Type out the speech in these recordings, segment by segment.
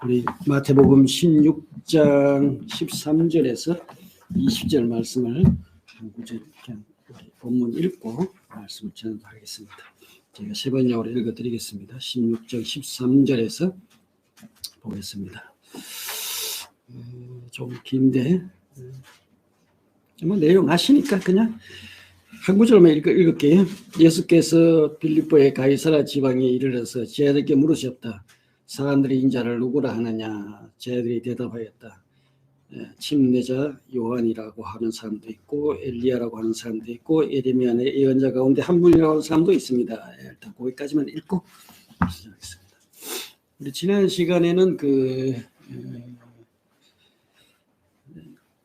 우리 마태복음 16장 13절에서 20절 말씀을 한 구절 본문 읽고 말씀을 전하겠습니다. 제가 세 번역으로 읽어드리겠습니다. 16장 13절에서 보겠습니다. 좀 긴데 내용 아시니까 그냥 한 구절만 읽을게요. 예수께서 빌립보의 가이사라 지방에 이르러서 제자들께 물으셨다. 사람들이 인자를 누구라 하느냐? 제자들이 대답하였다. 침례자 요한이라고 하는 사람도 있고 엘리야라고 하는 사람도 있고 예레미야의 예언자 가운데 한 분이라고 하는 사람도 있습니다. 일단 거기까지만 읽고 시작하겠습니다. 우리 지난 시간에는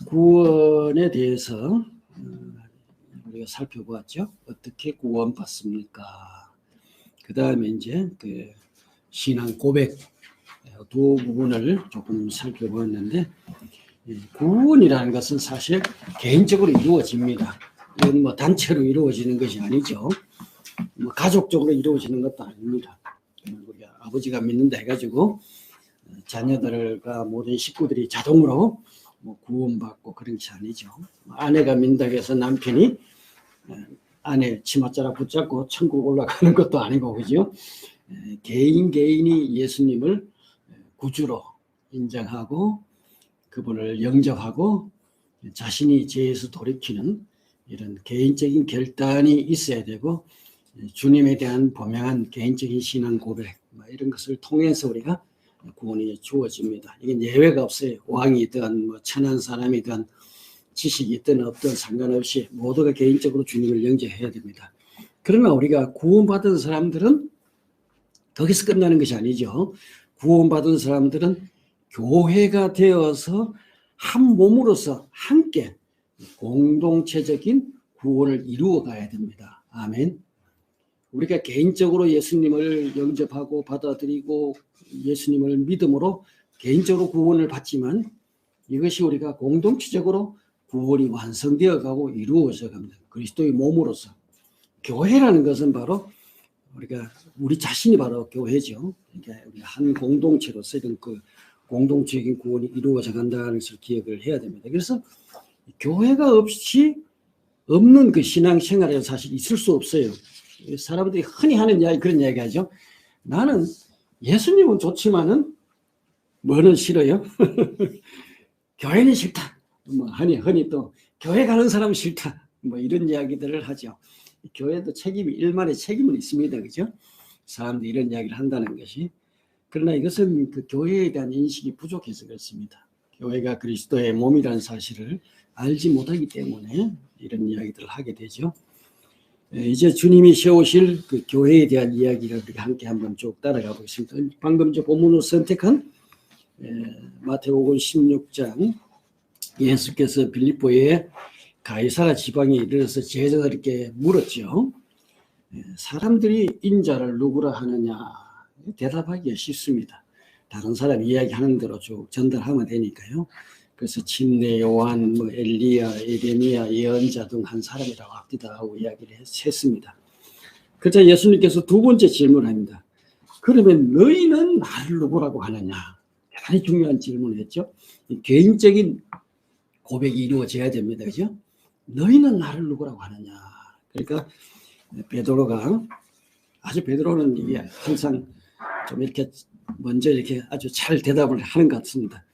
구원에 대해서 우리가 살펴보았죠. 어떻게 구원받습니까? 그 다음에 이제 신앙 고백 두 부분을 조금 살펴보았는데, 구원이라는 것은 사실 개인적으로 이루어집니다. 이건 단체로 이루어지는 것이 아니죠. 가족적으로 이루어지는 것도 아닙니다. 우리 아버지가 믿는다 해가지고 자녀들과 모든 식구들이 자동으로 구원받고 그런 것이 아니죠. 아내가 믿는다 해서 남편이 아내 치맛자락 붙잡고 천국 올라가는 것도 아니고, 그죠? 개인이 예수님을 구주로 인정하고 그분을 영접하고 자신이 죄에서 돌이키는 이런 개인적인 결단이 있어야 되고, 주님에 대한 분명한 개인적인 신앙 고백 이런 것을 통해서 우리가 구원이 주어집니다. 이게 예외가 없어요. 왕이든 천한 사람이든 지식이 있든 없든 상관없이 모두가 개인적으로 주님을 영접해야 됩니다. 그러나 우리가 구원받은 사람들은 거기서 끝나는 것이 아니죠. 구원받은 사람들은 교회가 되어서 한 몸으로서 함께 공동체적인 구원을 이루어 가야 됩니다. 아멘. 우리가 개인적으로 예수님을 영접하고 받아들이고 예수님을 믿음으로 개인적으로 구원을 받지만, 이것이 우리가 공동체적으로 구원이 완성되어 가고 이루어져 갑니다. 그리스도의 몸으로서. 교회라는 것은 바로 우리 자신이 바로 교회죠. 그러니까 우리 한 공동체로서 이런 공동체적인 구원이 이루어져 간다는 것을 기억을 해야 됩니다. 그래서 교회가 없는 신앙생활에는 사실 있을 수 없어요. 사람들이 흔히 하는 이야기, 그런 이야기 하죠. 나는 예수님은 좋지만은 뭐는 싫어요? 교회는 싫다. 흔히 또 교회 가는 사람은 싫다. 이런 이야기들을 하죠. 교회도 일만의 책임은 있습니다. 그죠? 사람들이 이런 이야기를 한다는 것이. 그러나 이것은 교회에 대한 인식이 부족해서 그렇습니다. 교회가 그리스도의 몸이라는 사실을 알지 못하기 때문에 이런 이야기들을 하게 되죠. 이제 주님이 세우실 교회에 대한 이야기를 우리가 함께 한번 쭉 따라가 보겠습니다. 방금 본문으로 선택한 마태복음 16장, 예수께서 빌립보의 가이사라 지방에 이르러서 제자들에게 물었죠. 사람들이 인자를 누구라 하느냐? 대답하기가 쉽습니다. 다른 사람 이야기하는 대로 쭉 전달하면 되니까요. 그래서 침례 요한, 엘리야, 예레미야, 예언자 등 한 사람이라고 합디다 하고 이야기를 했습니다. 그러자 예수님께서 두 번째 질문을 합니다. 그러면 너희는 나를 누구라고 하느냐? 대단히 중요한 질문을 했죠. 개인적인 고백이 이루어져야 됩니다. 그죠? 너희는 나를 누구라고 하느냐? 그러니까 베드로는 이게 항상 좀 이렇게 먼저 이렇게 아주 잘 대답을 하는 것 같습니다.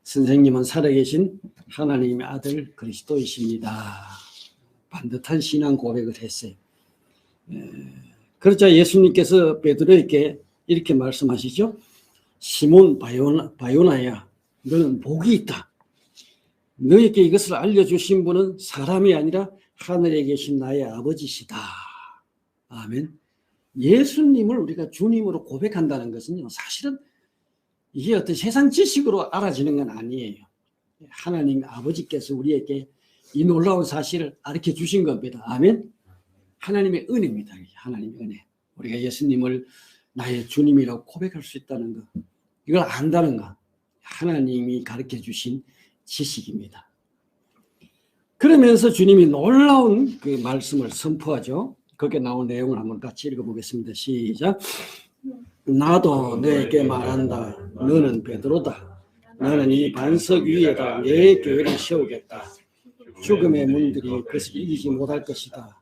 선생님은 살아계신 하나님의 아들 그리스도이십니다. 반듯한 신앙 고백을 했어요. 그러자 예수님께서 베드로에게 이렇게 말씀하시죠. 시몬 바요나야, 너는 복이 있다. 너에게 이것을 알려주신 분은 사람이 아니라 하늘에 계신 나의 아버지시다. 아멘. 예수님을 우리가 주님으로 고백한다는 것은요, 사실은 이게 어떤 세상 지식으로 알아지는 건 아니에요. 하나님 아버지께서 우리에게 이 놀라운 사실을 가르쳐 주신 겁니다. 아멘. 하나님의 은혜입니다. 하나님의 은혜. 우리가 예수님을 나의 주님이라고 고백할 수 있다는 것, 이걸 안다는 것, 하나님이 가르쳐 주신 지식입니다. 그러면서 주님이 놀라운 말씀을 선포하죠. 거기에 나온 내용을 한번 같이 읽어보겠습니다. 시작. 나도 너에게 말한다. 너는 베드로다. 나는 이 반석 위에다 내 교회를 세우겠다. 죽음의 문들이 그것을 이기지 못할 것이다.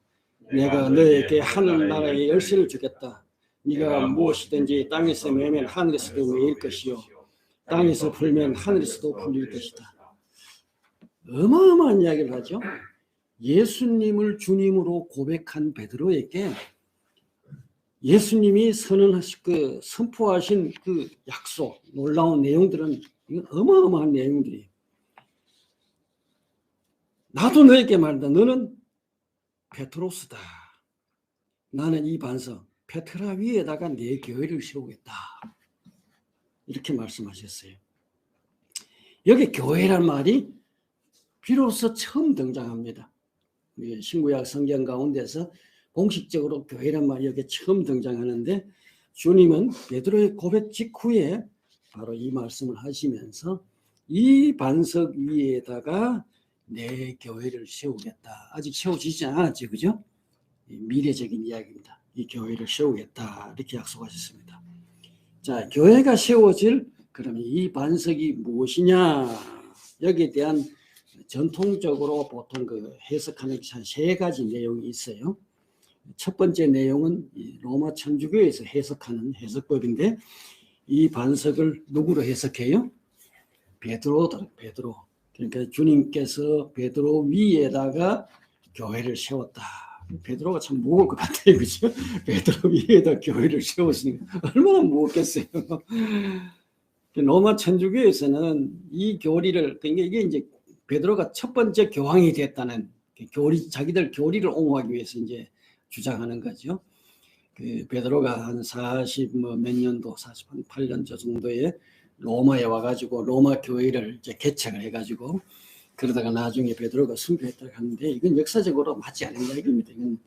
내가 너에게 하늘나라의 열쇠를 주겠다. 네가 무엇이든지 땅에서 매면 하늘에서도 매일 것이요 땅에서 풀면 하늘에서도 풀릴 것이다. 어마어마한 이야기를 하죠. 예수님을 주님으로 고백한 베드로에게 예수님이 선포하신 그 약속, 놀라운 내용들은 이건 어마어마한 내용들이에요. 나도 너에게 말한다. 너는 베드로스다. 나는 이 반석 페트라 위에다가 내 교회를 세우겠다. 이렇게 말씀하셨어요. 여기 교회란 말이 비로소 처음 등장합니다. 신구약 성경 가운데서 공식적으로 교회란 말이 여기 처음 등장하는데 주님은 베드로의 고백 직후에 바로 이 말씀을 하시면서 이 반석 위에다가 내 교회를 세우겠다. 아직 세워지지 않았죠, 그죠? 미래적인 이야기입니다. 이 교회를 세우겠다 이렇게 약속하셨습니다. 자, 교회가 세워질 그러면 이 반석이 무엇이냐? 여기에 대한 전통적으로 보통 그 해석하는 한 세 가지 내용이 있어요. 첫 번째 내용은 로마 천주교에서 해석하는 해석법인데 이 반석을 누구로 해석해요? 베드로다. 베드로. 그러니까 주님께서 베드로 위에다가 교회를 세웠다. 베드로가 참 무거울 것 같아요, 그죠? 베드로 위에다 교회를 세웠으니까 얼마나 무겁겠어요. 로마 천주교에서는 이 교리를, 그러니까 이게 이제 베드로가 첫 번째 교황이 됐다는 자기들 교리를 옹호하기 위해서 이제 주장하는 거죠. 그 베드로가 한 40 몇 년도, 48년 저 정도에 로마에 와가지고 로마 교회를 이제 개척을 해가지고 그러다가 나중에 베드로가 순교했다고 하는데 이건 역사적으로 맞지 않은 이야기입니다. 이건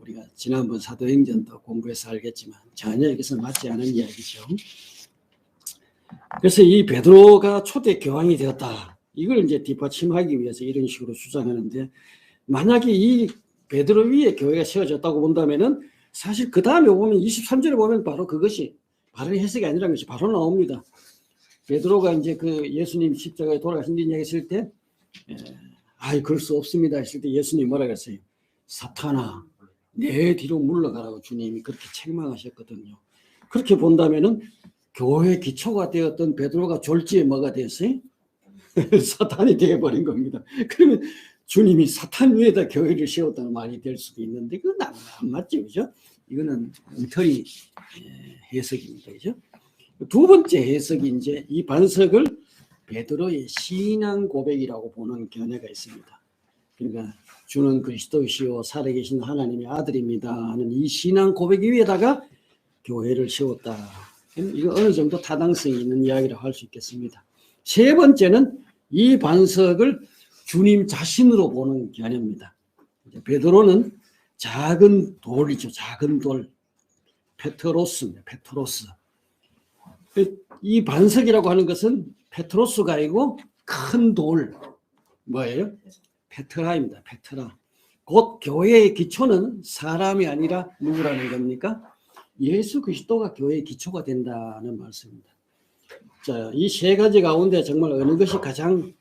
우리가 지난번 사도행전도 공부해서 알겠지만 전혀 여기서 맞지 않은 이야기죠. 그래서 이 베드로가 초대 교황이 되었다. 이걸 이제 뒷받침하기 위해서 이런 식으로 주장하는데 만약에 이 베드로 위에 교회가 세워졌다고 본다면은 사실 그 다음에 보면 23절에 보면 바로 그것이 바른 해석이 아니라는 것이 바로 나옵니다. 베드로가 이제 그 예수님 십자가에 돌아가신 일 얘기했을 때, 그럴 수 없습니다 했을 때 예수님 뭐라 그랬어요? 사탄아, 내 뒤로 물러가라고 주님이 그렇게 책망하셨거든요. 그렇게 본다면은 교회 기초가 되었던 베드로가 졸지에 뭐가 됐어요? 사탄이 되어버린 겁니다. 그러면 주님이 사탄 위에다 교회를 세웠다는 말이 될 수도 있는데 그건 안 맞죠, 그죠? 이거는 엉터리 해석입니다, 그죠? 두 번째 해석이 이제 이 반석을 베드로의 신앙 고백이라고 보는 견해가 있습니다. 그러니까 주는 그리스도시요 살아계신 하나님의 아들입니다 하는 이 신앙 고백 위에다가 교회를 세웠다. 이거 어느 정도 타당성이 있는 이야기라고 할 수 있겠습니다. 세 번째는 이 반석을 주님 자신으로 보는 견해입니다. 베드로는 작은 돌이죠. 작은 돌. 페트로스입니다. 페트로스. 이 반석이라고 하는 것은 페트로스가 아니고 큰 돌. 뭐예요? 페트라입니다. 페트라. 곧 교회의 기초는 사람이 아니라 누구라는 겁니까? 예수 그리스도가 교회의 기초가 된다는 말씀입니다. 자, 이 세 가지 가운데 정말 어느 것이 가장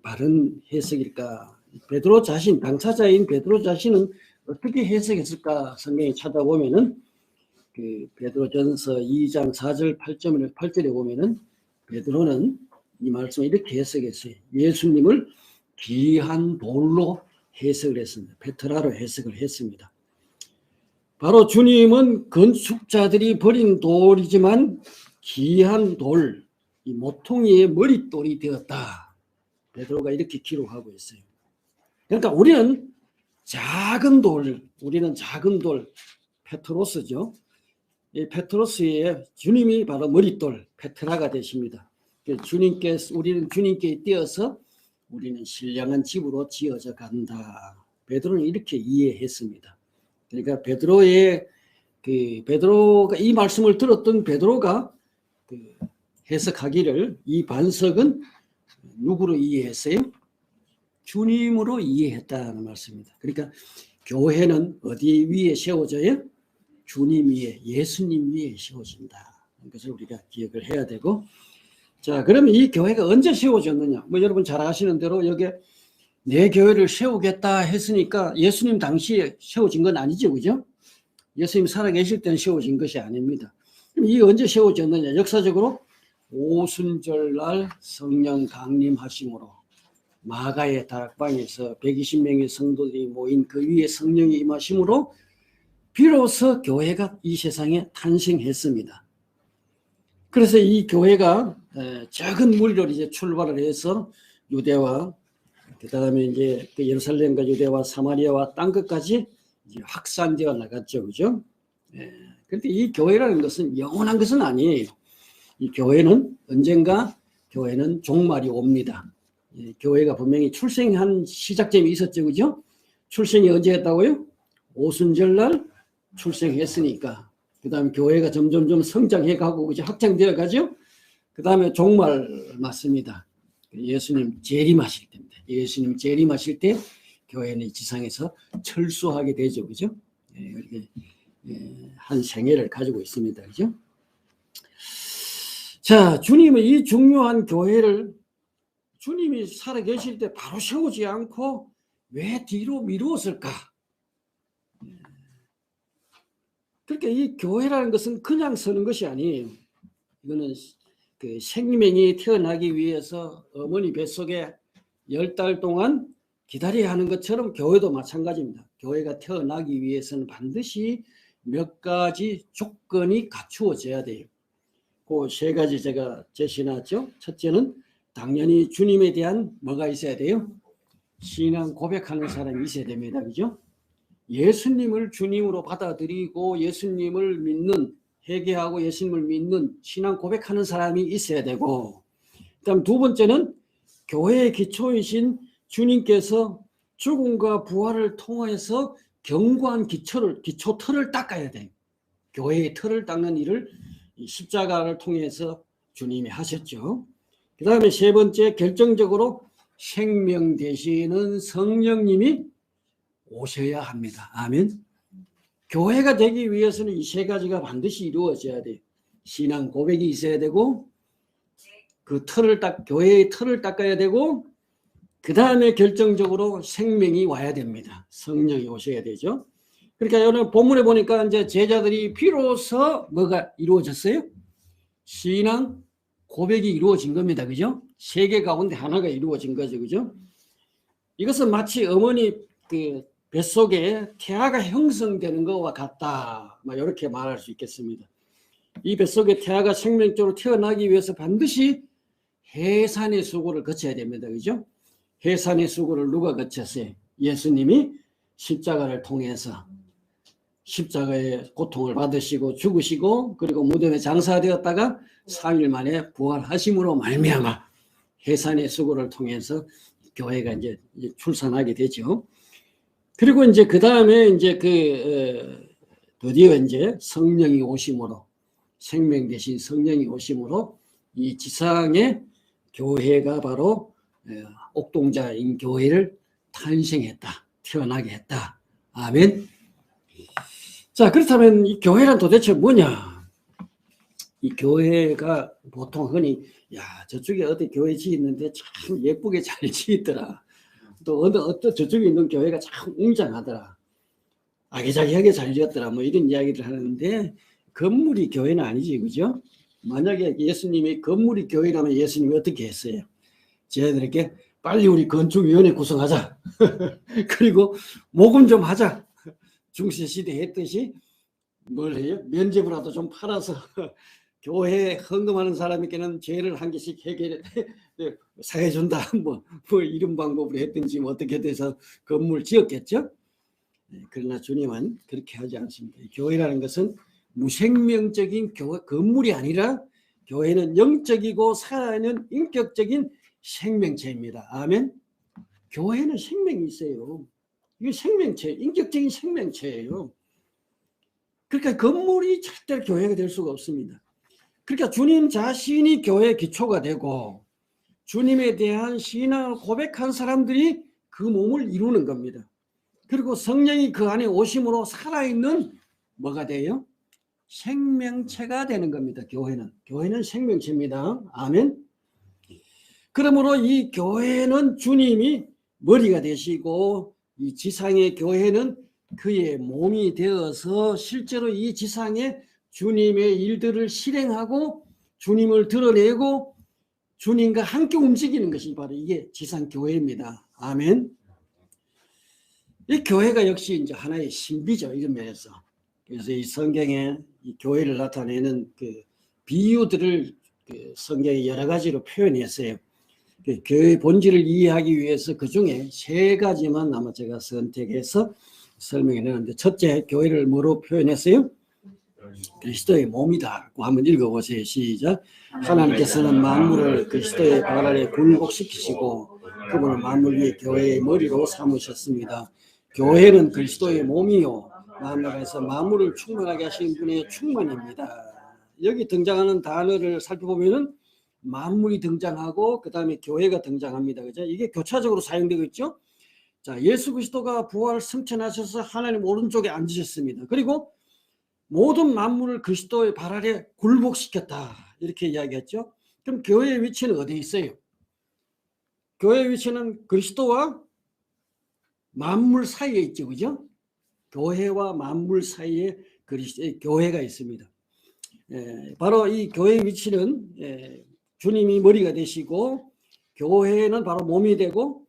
바른 해석일까? 베드로 자신, 당사자인 베드로 자신은 어떻게 해석했을까? 성경에 찾아보면은 그 베드로전서 2장 4절 8절에 보면은 베드로는 이 말씀을 이렇게 해석했어요. 예수님을 귀한 돌로 해석을 했습니다. 페트라로 해석을 했습니다. 바로 주님은 건축자들이 버린 돌이지만 귀한 돌, 이 모퉁이의 머릿돌이 되었다. 베드로가 이렇게 기록하고 있어요. 그러니까 우리는 작은 돌, 페트로스죠. 이 페트로스의 주님이 바로 머릿돌, 페트라가 되십니다. 우리는 주님께 띄어서 우리는 신령한 집으로 지어져 간다. 베드로는 이렇게 이해했습니다. 그러니까 베드로가 이 말씀을 들었던 베드로가 해석하기를 이 반석은 누구로 이해했어요? 주님으로 이해했다는 말씀입니다. 그러니까 교회는 어디 위에 세워져요? 주님 위에, 예수님 위에 세워진다. 것을 우리가 기억을 해야 되고, 자, 그러면 이 교회가 언제 세워졌느냐? 뭐 여러분 잘 아시는 대로 여기 내 교회를 세우겠다 했으니까 예수님 당시에 세워진 건 아니죠, 그죠? 예수님 살아계실 때는 세워진 것이 아닙니다. 그럼 이게 언제 세워졌느냐? 역사적으로 오순절날 성령 강림하심으로 마가의 다락방에서 120명의 성도들이 모인 그 위에 성령이 임하심으로 비로소 교회가 이 세상에 탄생했습니다. 그래서 이 교회가 작은 무리로 이제 출발을 해서 유대와 그 다음에 이제 그 예루살렘과 유대와 사마리아와 땅 끝까지 이제 확산되어 나갔죠, 그죠? 그런데 이 교회라는 것은 영원한 것은 아니에요. 이 교회는 언젠가 교회는 종말이 옵니다. 교회가 분명히 출생한 시작점이 있었죠, 그죠? 출생이 언제 했다고요? 오순절날 출생했으니까. 그 다음에 교회가 점점점 성장해 가고 이제 확장되어 가죠. 그 다음에 종말 맞습니다. 예수님 재림하실 때입니다. 예수님 재림하실 때 교회는 지상에서 철수하게 되죠, 그죠? 이렇게 한 생애를 가지고 있습니다, 그죠? 자, 주님은 이 중요한 교회를 주님이 살아계실 때 바로 세우지 않고 왜 뒤로 미루었을까? 그러니까 이 교회라는 것은 그냥 서는 것이 아니에요. 이거는 그 생명이 태어나기 위해서 어머니 뱃속에 10달 동안 기다려야 하는 것처럼 교회도 마찬가지입니다. 교회가 태어나기 위해서는 반드시 몇 가지 조건이 갖추어져야 돼요. 그 세 가지 제가 제시해놨죠. 첫째는 당연히 주님에 대한 뭐가 있어야 돼요? 신앙 고백하는 사람이 있어야 됩니다. 그죠? 예수님을 주님으로 받아들이고 예수님을 믿는, 회개하고 예수님을 믿는 신앙 고백하는 사람이 있어야 되고, 그다음 두 번째는 교회의 기초이신 주님께서 죽음과 부활을 통해서 견고한 기초 틀을 닦아야 돼요. 교회의 틀을 닦는 일을 십자가를 통해서 주님이 하셨죠. 그 다음에 세 번째, 결정적으로 생명 되시는 성령님이 오셔야 합니다. 아멘. 교회가 되기 위해서는 이 세 가지가 반드시 이루어져야 돼요. 신앙 고백이 있어야 되고, 그 교회의 틀을 닦아야 되고, 그 다음에 결정적으로 생명이 와야 됩니다. 성령이 오셔야 되죠. 그러니까 오늘 본문에 보니까 이제 제자들이 비로소 뭐가 이루어졌어요? 신앙 고백이 이루어진 겁니다. 그죠? 세 개 가운데 하나가 이루어진 거죠. 그죠? 이것은 마치 어머니 그 뱃속에 태아가 형성되는 것과 같다. 이렇게 말할 수 있겠습니다. 이 뱃속에 태아가 생명적으로 태어나기 위해서 반드시 해산의 수고를 거쳐야 됩니다. 그죠? 해산의 수고를 누가 거쳤어요? 예수님이 십자가를 통해서 십자가의 고통을 받으시고 죽으시고 그리고 무덤에 장사되었다가 3일 만에 부활하심으로 말미암아 해산의 수고를 통해서 교회가 이제 출산하게 되죠. 그리고 이제 그 다음에 이제 드디어 이제 성령이 오심으로, 생명 대신 성령이 오심으로 이 지상의 교회가 바로 옥동자인 교회를 탄생했다, 태어나게 했다. 아멘. 자, 그렇다면 이 교회란 도대체 뭐냐? 이 교회가 보통 흔히 저쪽에 어디 교회 지었는데 참 예쁘게 잘 지었더라. 또 어떤 저쪽에 있는 교회가 참 웅장하더라. 아기자기하게 잘 지었더라. 이런 이야기를 하는데 건물이 교회는 아니지, 그죠? 만약에 예수님이 건물이 교회라면 예수님이 어떻게 했어요? 쟤들에게 빨리 우리 건축위원회 구성하자. 그리고 모금 좀 하자. 중세시대 했듯이 뭘 해요? 면제부라도 좀 팔아서 교회에 헌금하는 사람에게는 죄를 한 개씩 사해준다. 뭐 이런 방법으로 했든지 어떻게 돼서 건물 지었겠죠? 그러나 주님은 그렇게 하지 않습니다. 교회라는 것은 무생명적인 건물이 아니라 교회는 영적이고 살아있는 인격적인 생명체입니다. 아멘. 교회는 생명이 있어요. 이게 생명체, 인격적인 생명체예요. 그러니까 건물이 절대로 교회가 될 수가 없습니다. 그러니까 주님 자신이 교회의 기초가 되고 주님에 대한 신앙을 고백한 사람들이 그 몸을 이루는 겁니다. 그리고 성령이 그 안에 오심으로 살아있는 뭐가 돼요? 생명체가 되는 겁니다. 교회는 생명체입니다. 아멘. 그러므로 이 교회는 주님이 머리가 되시고 이 지상의 교회는 그의 몸이 되어서 실제로 이 지상에 주님의 일들을 실행하고 주님을 드러내고 주님과 함께 움직이는 것이 바로 이게 지상 교회입니다. 아멘. 이 교회가 역시 이제 하나의 신비죠. 이런 면에서. 그래서 이 성경에 이 교회를 나타내는 그 비유들을 그 성경에 여러 가지로 표현했어요. 그 교회의 본질을 이해하기 위해서 그 중에 3가지만 아마 제가 선택해서 설명해 내는데, 첫째, 교회를 뭐로 표현했어요? 그리스도의 몸이다고 한번 읽어보세요. 시작. 하나님께서는 만물을 그리스도의 발 아래 굴복시키시고 그분은 만물 위에 교회의 머리로 삼으셨습니다. 교회는 그리스도의 몸이요 만물에서 만물을 충만하게 하신 분의 충만입니다. 여기 등장하는 단어를 살펴보면은 만물이 등장하고 그 다음에 교회가 등장합니다. 그죠? 이게 교차적으로 사용되고 있죠. 자, 예수 그리스도가 부활 승천하셔서 하나님 오른쪽에 앉으셨습니다. 그리고 모든 만물을 그리스도의 발 아래 굴복시켰다 이렇게 이야기했죠. 그럼 교회의 위치는 어디에 있어요? 교회의 위치는 그리스도와 만물 사이에 있죠. 그죠? 교회와 만물 사이에 그리스도의 교회가 있습니다. 바로 이 교회의 위치는 주님이 머리가 되시고 교회는 바로 몸이 되고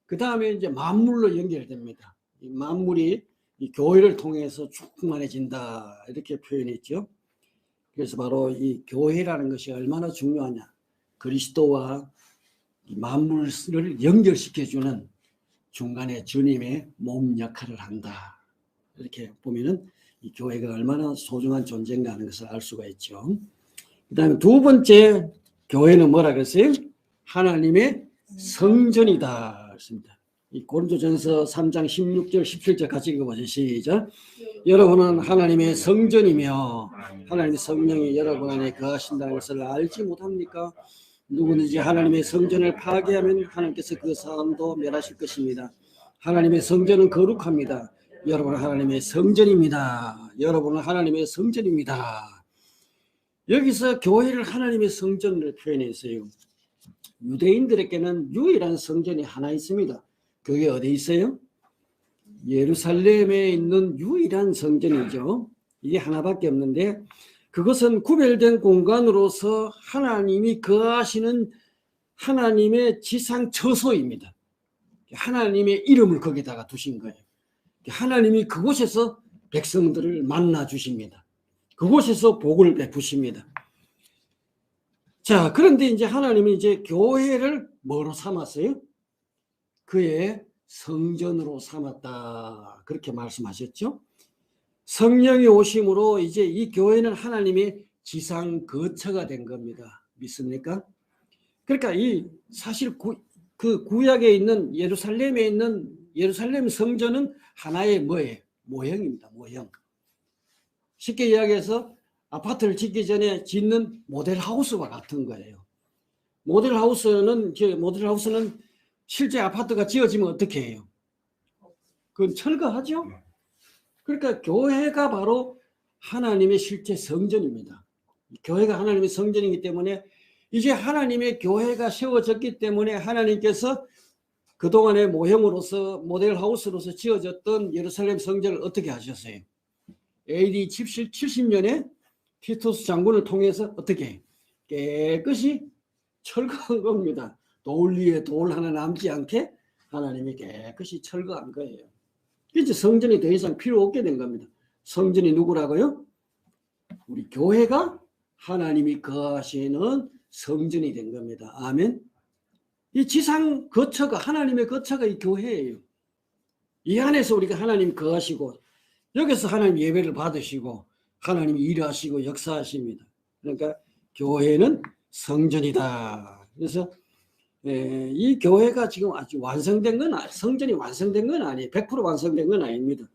그 다음에 이제 만물로 연결됩니다. 이 만물이 이 교회를 통해서 충만해진다 이렇게 표현했죠. 그래서 바로 이 교회라는 것이 얼마나 중요하냐. 그리스도와 이 만물을 연결시켜주는 중간에 주님의 몸 역할을 한다. 이렇게 보면은 이 교회가 얼마나 소중한 존재인가 하는 것을 알 수가 있죠. 그 다음에 2번째, 교회는 뭐라 그랬어요? 하나님의 성전이다. 그렇습니다. 이 고린도전서 3장 16절 17절 같이 읽어보세요. 시작. 여러분은 하나님의 성전이며 하나님의 성령이 여러분 안에 거하신다는 것을 알지 못합니까? 누구든지 하나님의 성전을 파괴하면 하나님께서 그 사람도 멸하실 것입니다. 하나님의 성전은 거룩합니다. 여러분은 하나님의 성전입니다. 여러분은 하나님의 성전입니다. 여기서 교회를 하나님의 성전을 표현했어요. 유대인들에게는 유일한 성전이 하나 있습니다. 그게 어디 있어요? 예루살렘에 있는 유일한 성전이죠. 이게 하나밖에 없는데 그것은 구별된 공간으로서 하나님이 거하시는 하나님의 지상 처소입니다. 하나님의 이름을 거기다가 두신 거예요. 하나님이 그곳에서 백성들을 만나 주십니다. 그곳에서 복을 베푸십니다. 자, 그런데 이제 하나님이 이제 교회를 뭐로 삼았어요? 그의 성전으로 삼았다. 그렇게 말씀하셨죠? 성령이 오심으로 이제 이 교회는 하나님의 지상 거처가 된 겁니다. 믿습니까? 그러니까 이 사실 그 구약에 있는 예루살렘에 있는 예루살렘 성전은 하나의 뭐예요? 모형입니다. 모형. 쉽게 이야기해서 아파트를 짓기 전에 짓는 모델하우스와 같은 거예요. 모델하우스는 실제 아파트가 지어지면 어떻게 해요? 그건 철거하죠? 그러니까 교회가 바로 하나님의 실제 성전입니다. 교회가 하나님의 성전이기 때문에 이제 하나님의 교회가 세워졌기 때문에 하나님께서 그동안의 모형으로서 모델하우스로서 지어졌던 예루살렘 성전을 어떻게 하셨어요? AD 70년에 티투스 장군을 통해서 어떻게 깨끗이 철거한 겁니다. 돌 위에 돌 하나 남지 않게 하나님이 깨끗이 철거한 거예요. 이제 성전이 더 이상 필요 없게 된 겁니다. 성전이 누구라고요? 우리 교회가 하나님이 거하시는 성전이 된 겁니다. 아멘. 이 지상 거처가 하나님의 거처가 이 교회예요. 이 안에서 우리가 하나님 거하시고 여기서 하나님 예배를 받으시고 하나님이 일하시고 역사하십니다. 그러니까 교회는 성전이다. 그래서 이 교회가 지금 아주 완성된 건 성전이 완성된 건 아니에요. 100% 완성된 건 아닙니다.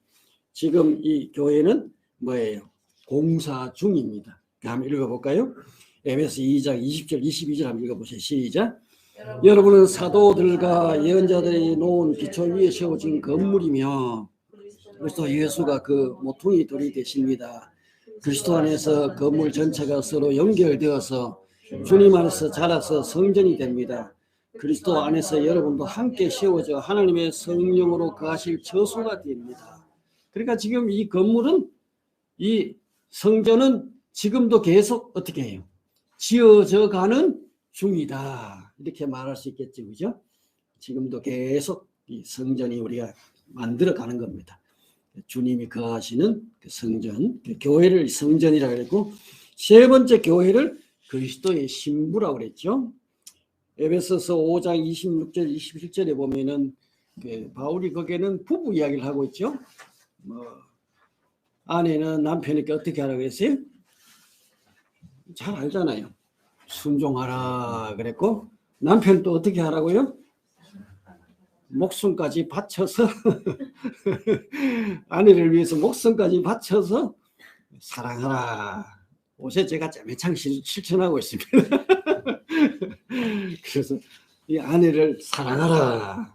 지금 이 교회는 뭐예요? 공사 중입니다. 한번 읽어볼까요? 에베소 2장 20절 22절 한번 읽어보세요. 시작. 여러분은 사도들과 예언자들이 놓은 기초 위에 세워진 건물이며 그리스도 예수가 그 모퉁이 돌이 되십니다. 그리스도 안에서 건물 전체가 서로 연결되어서 주님 안에서 자라서 성전이 됩니다. 그리스도 안에서 여러분도 함께 세워져 하나님의 성령으로 거하실 저수가 됩니다. 그러니까 지금 이 건물은, 이 성전은 지금도 계속 어떻게 해요? 지어져 가는 중이다. 이렇게 말할 수 있겠죠. 그죠? 지금도 계속 이 성전이 우리가 만들어 가는 겁니다. 주님이 거하시는 그 성전, 그 교회를 성전이라고 그랬고, 세 번째 교회를 그리스도의 신부라고 그랬죠. 에베소서 5장 26절 27절에 보면은 그 바울이 거기에는 부부 이야기를 하고 있죠. 아내는 남편에게 어떻게 하라고 했어요? 잘 알잖아요. 순종하라 그랬고, 남편 또 어떻게 하라고요? 목숨까지 바쳐서 아내를 위해서 목숨까지 바쳐서 사랑하라. 옷에 제가 짬매창 실천하고 있습니다. 그래서 이 아내를 사랑하라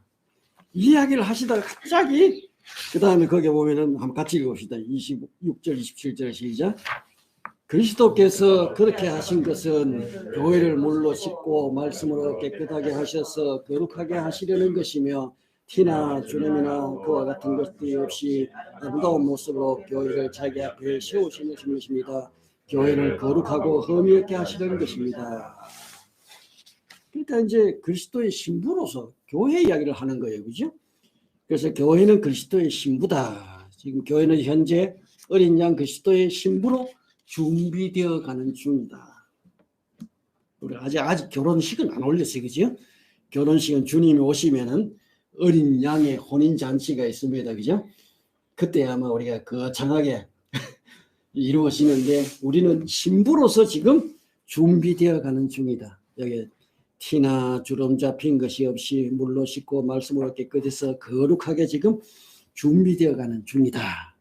이야기를 하시다가 갑자기 그 다음에 거기 보면은 한번 같이 읽어봅시다. 26절 27절 시작. 그리스도께서 그렇게 하신 것은 교회를 물로 씻고 말씀으로 깨끗하게 하셔서 거룩하게 하시려는 것이며, 티나 주름이나 그와 같은 것들이 없이 아름다운 모습으로 교회를 자기 앞에 세우시는 것입니다. 교회를 거룩하고 흠이 없게 하시려는 것입니다. 그러니까 이제 그리스도의 신부로서 교회 이야기를 하는 거예요. 그죠? 그래서 교회는 그리스도의 신부다. 지금 교회는 현재 어린 양 그리스도의 신부로 준비되어 가는 중이다. 우리 아직 결혼식은 안 올렸어요. 그죠? 결혼식은 주님이 오시면은 어린 양의 혼인 잔치가 있습니다. 그죠? 그때 아마 우리가 거창하게 이루어지는데, 우리는 신부로서 지금 준비되어 가는 중이다. 여기 티나 주름 잡힌 것이 없이 물로 씻고 말씀으로 깨끗해서 거룩하게 지금 준비되어 가는 중이다.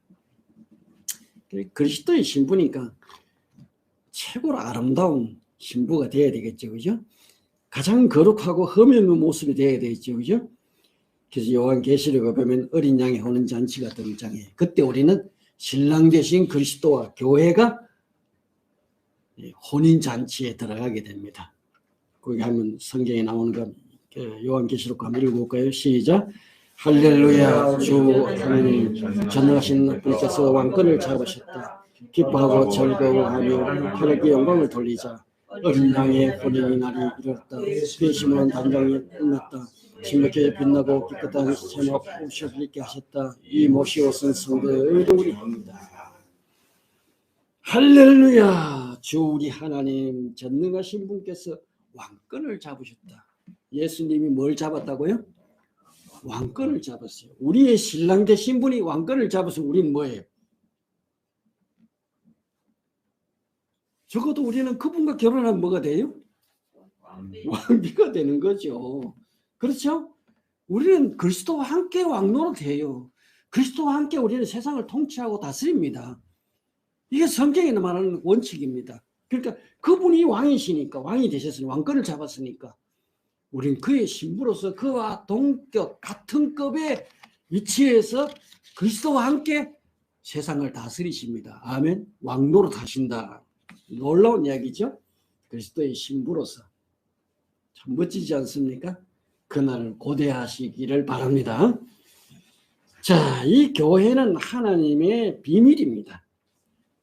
그리스도의 신부니까 최고로 아름다운 신부가 되어야 되겠죠. 그죠? 가장 거룩하고 흠이 없는 모습이 되어야 되겠죠. 그죠? 그래서 요한계시록에 보면 어린 양의 혼인 잔치가 등장해. 그때 우리는 신랑 되신 그리스도와 교회가 혼인 잔치에 들어가게 됩니다. 거기 하면 성경에 나오는 거 요한계시록 한번 읽어볼까요? 시작. 할렐루야. 주 하나님 전능하신 분께서 왕권을 잡으셨다. 기뻐하고 즐거워하며 하나님께 영광을 돌리자. 어린 양의 혼인의 날이 이르렀다. 배심은 단장이 끝났다. 진흙에 빛나고 깨끗한 제목 옷을 입게 하셨다. 이 못이 옷은 성도의 의로우리입니다. 할렐루야. 주 우리 하나님 전능하신 분께서 왕권을 잡으셨다. 예수님이 뭘 잡았다고요? 왕권을 잡았어요. 우리의 신랑 되신 분이 왕권을 잡아서 우리는 뭐예요? 적어도 우리는 그분과 결혼하면 뭐가 돼요? 왕비가 되는 거죠. 그렇죠? 우리는 그리스도와 함께 왕노릇해요. 그리스도와 함께 우리는 세상을 통치하고 다스립니다. 이게 성경에 말하는 원칙입니다. 그러니까 그분이 왕이시니까, 왕이 되셨으니 왕권을 잡았으니까 우리는 그의 신부로서 그와 동격 같은 급의 위치에서 그리스도와 함께 세상을 다스리십니다. 아멘. 왕노릇 하신다. 놀라운 이야기죠. 그리스도의 신부로서 참 멋지지 않습니까? 그날을 고대하시기를 바랍니다. 자, 이 교회는 하나님의 비밀입니다.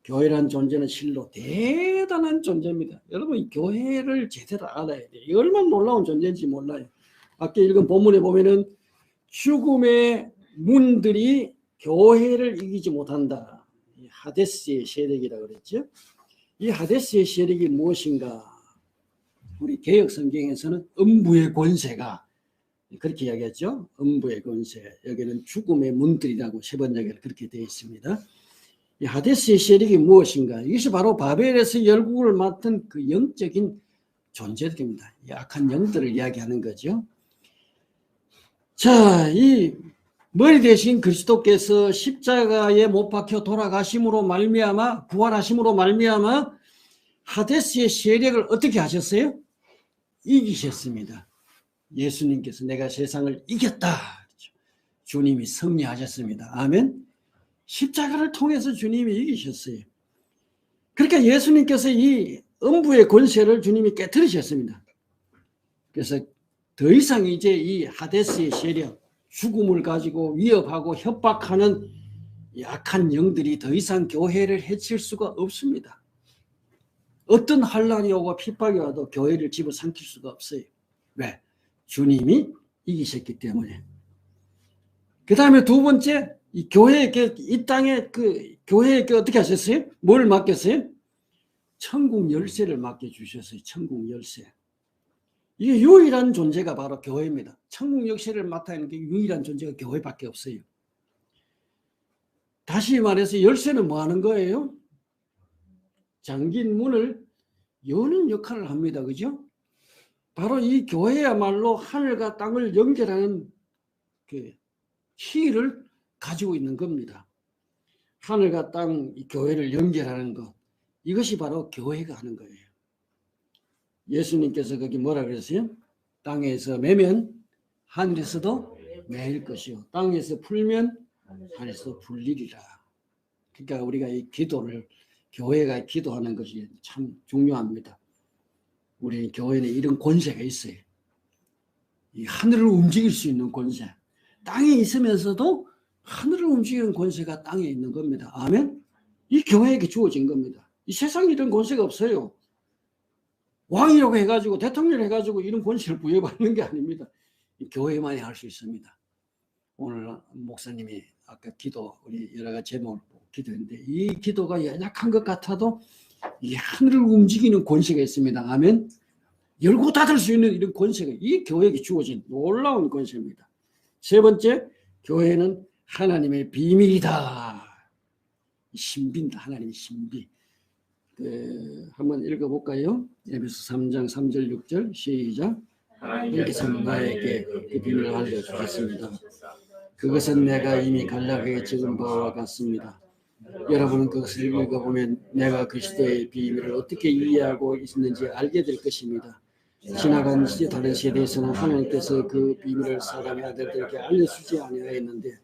교회란 존재는 실로 대단한 존재입니다. 여러분, 이 교회를 제대로 알아야 돼요. 이 얼마나 놀라운 존재인지 몰라요. 아까 읽은 본문에 보면은 죽음의 문들이 교회를 이기지 못한다. 하데스의 세력이라고 그랬죠. 이 하데스의 세력이 무엇인가? 우리 개역 성경에서는 음부의 권세가 그렇게 이야기했죠. 음부의 권세. 여기는 죽음의 문들이라고 세 번역에 그렇게 되어 있습니다. 이 하데스의 세력이 무엇인가? 이것이 바로 바벨에서 열국을 맡은 그 영적인 존재들입니다. 약한 영들을 이야기하는 거죠. 자, 이 머리 대신 그리스도께서 십자가에 못 박혀 돌아가심으로 말미암아, 부활하심으로 말미암아 하데스의 세력을 어떻게 하셨어요? 이기셨습니다. 예수님께서 내가 세상을 이겼다. 주님이 승리하셨습니다. 아멘. 십자가를 통해서 주님이 이기셨어요. 그러니까 예수님께서 이 음부의 권세를 주님이 깨뜨리셨습니다. 그래서 더 이상 이제 이 하데스의 세력, 죽음을 가지고 위협하고 협박하는 약한 영들이 더 이상 교회를 해칠 수가 없습니다. 어떤 환란이 오고 핍박이 와도 교회를 집어삼킬 수가 없어요. 왜? 주님이 이기셨기 때문에. 그 다음에 두 번째, 이 교회에게, 이 땅에 교회에게 어떻게 하셨어요? 뭘 맡겼어요? 천국 열쇠를 맡겨주셨어요. 천국 열쇠. 이게 유일한 존재가 바로 교회입니다. 천국 열쇠를 맡아 있는 게 유일한 존재가 교회밖에 없어요. 다시 말해서 열쇠는 뭐 하는 거예요? 잠긴 문을 여는 역할을 합니다. 그죠? 바로 이 교회야말로 하늘과 땅을 연결하는 그 키를 가지고 있는 겁니다. 하늘과 땅, 이 교회를 연결하는 것. 이것이 바로 교회가 하는 거예요. 예수님께서 거기 뭐라 그랬어요? 땅에서 매면 하늘에서도 매일 것이요. 땅에서 풀면 하늘에서 풀리리라. 그러니까 우리가 이 기도를, 교회가 기도하는 것이 참 중요합니다. 우리 교회는 이런 권세가 있어요. 이 하늘을 움직일 수 있는 권세. 땅에 있으면서도 하늘을 움직이는 권세가 땅에 있는 겁니다. 아멘? 이 교회에게 주어진 겁니다. 이 세상에 이런 권세가 없어요. 왕이라고 해가지고 대통령 해가지고 이런 권세를 부여받는 게 아닙니다. 이 교회만이 할 수 있습니다. 오늘 목사님이 아까 기도, 우리 여러 가지 제목을 보고 기도했는데 이 기도가 연약한 것 같아도 이 하늘을 움직이는 권세가 있습니다. 아멘? 열고 닫을 수 있는 이런 권세가 이 교회에게 주어진 놀라운 권세입니다. 세 번째, 교회는 하나님의 비밀이다. 신비입니다. 하나님의 신비. 한번 읽어볼까요? 에베소 3장 3절 6절 시작. 하나님께서 나에게 그 비밀을 알려주셨습니다. 그것은 내가 이미 간략하게 적은 바와 같습니다. 여러분은 그것을 읽어보면 내가 그리스도의 비밀을 어떻게 이해하고 있는지 알게 될 것입니다. 지나간 다른 세대에서는 하나님께서 그 비밀을 사람의 아들들에게 알려주지 아니하였는데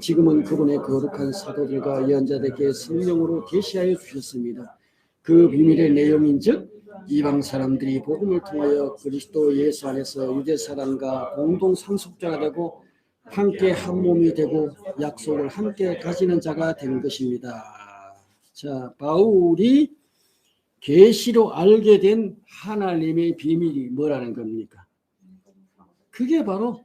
지금은 그분의 거룩한 사도들과 예언자들에게 성령으로 계시하여 주셨습니다. 그 비밀의 내용인즉 이방 사람들이 복음을 통하여 그리스도 예수 안에서 유대 사람과 공동 상속자가 되고 함께 한 몸이 되고 약속을 함께 가지는 자가 된 것입니다. 자, 바울이 계시로 알게 된 하나님의 비밀이 뭐라는 겁니까? 그게 바로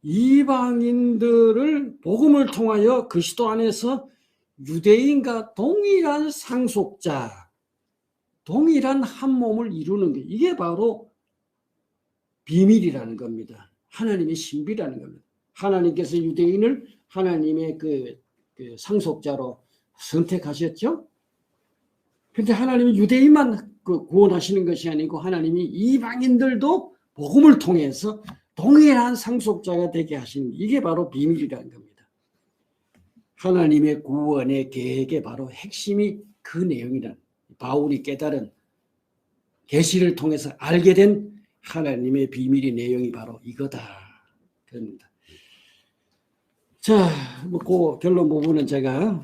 이방인들을 복음을 통하여 그리스도 안에서 유대인과 동일한 상속자, 동일한 한 몸을 이루는 게 이게 바로 비밀이라는 겁니다. 하나님의 신비라는 겁니다. 하나님께서 유대인을 하나님의 그 상속자로 선택하셨죠. 그런데 하나님은 유대인만 구원하시는 것이 아니고 하나님이 이방인들도 복음을 통해서 동일한 상속자가 되게 하신 이게 바로 비밀이라는 겁니다. 하나님의 구원의 계획의 바로 핵심이 그 내용이란 바울이 깨달은 계시를 통해서 알게 된 하나님의 비밀의 내용이 바로 이거다. 그럽니다. 자, 그 결론 부분은 제가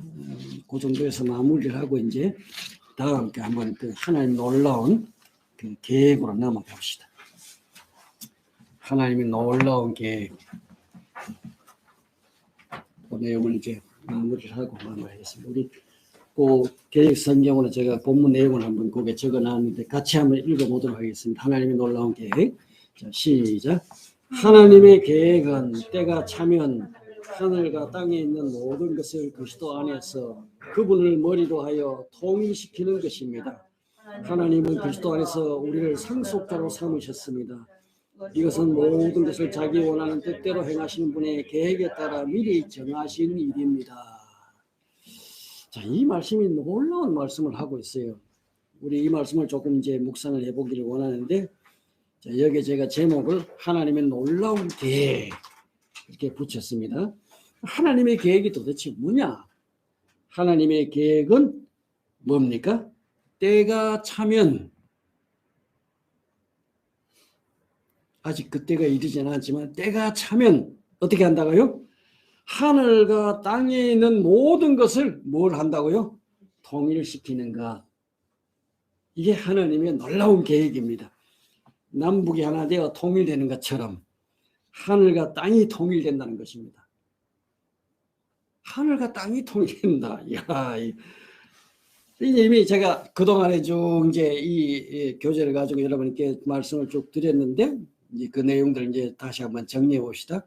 그 정도에서 마무리를 하고 이제 다음 한번 그 하나님 놀라운 그 계획으로 넘어가 봅시다. 하나님의 놀라운 계획. 그 내용을 이제 마무리를 하고 마무리하겠습니다. 우리 그 계획 성경으로 제가 본문 내용을 한번 거기에 적어놨는데 같이 한번 읽어보도록 하겠습니다. 하나님의 놀라운 계획. 자, 시작. 하나님의 계획은 때가 차면 하늘과 땅에 있는 모든 것을 그리스도 안에서 그분을 머리로 하여 통일시키는 것입니다. 하나님은 그리스도 안에서 우리를 상속자로 삼으셨습니다. 이것은 모든 것을 자기 원하는 뜻대로 행하시는 분의 계획에 따라 미리 정하신 일입니다. 자, 이 말씀이 놀라운 말씀을 하고 있어요. 우리 이 말씀을 조금 이제 묵상을 해보기를 원하는데, 자, 여기 제가 제목을 하나님의 놀라운 계획 이렇게 붙였습니다. 하나님의 계획이 도대체 뭐냐? 하나님의 계획은 뭡니까? 때가 차면, 아직 그때가 이르지는 않지만 때가 차면 어떻게 한다고요? 하늘과 땅에 있는 모든 것을 뭘 한다고요? 통일시키는 것. 이게 하나님의 놀라운 계획입니다. 남북이 하나 되어 통일되는 것처럼 하늘과 땅이 통일된다는 것입니다. 하늘과 땅이 통일된다. 이야, 이미 제가 그동안에 쭉 이제 이 교재를 가지고 여러분께 말씀을 쭉 드렸는데, 이제 그 내용들을 이제 다시 한번 정리해 봅시다.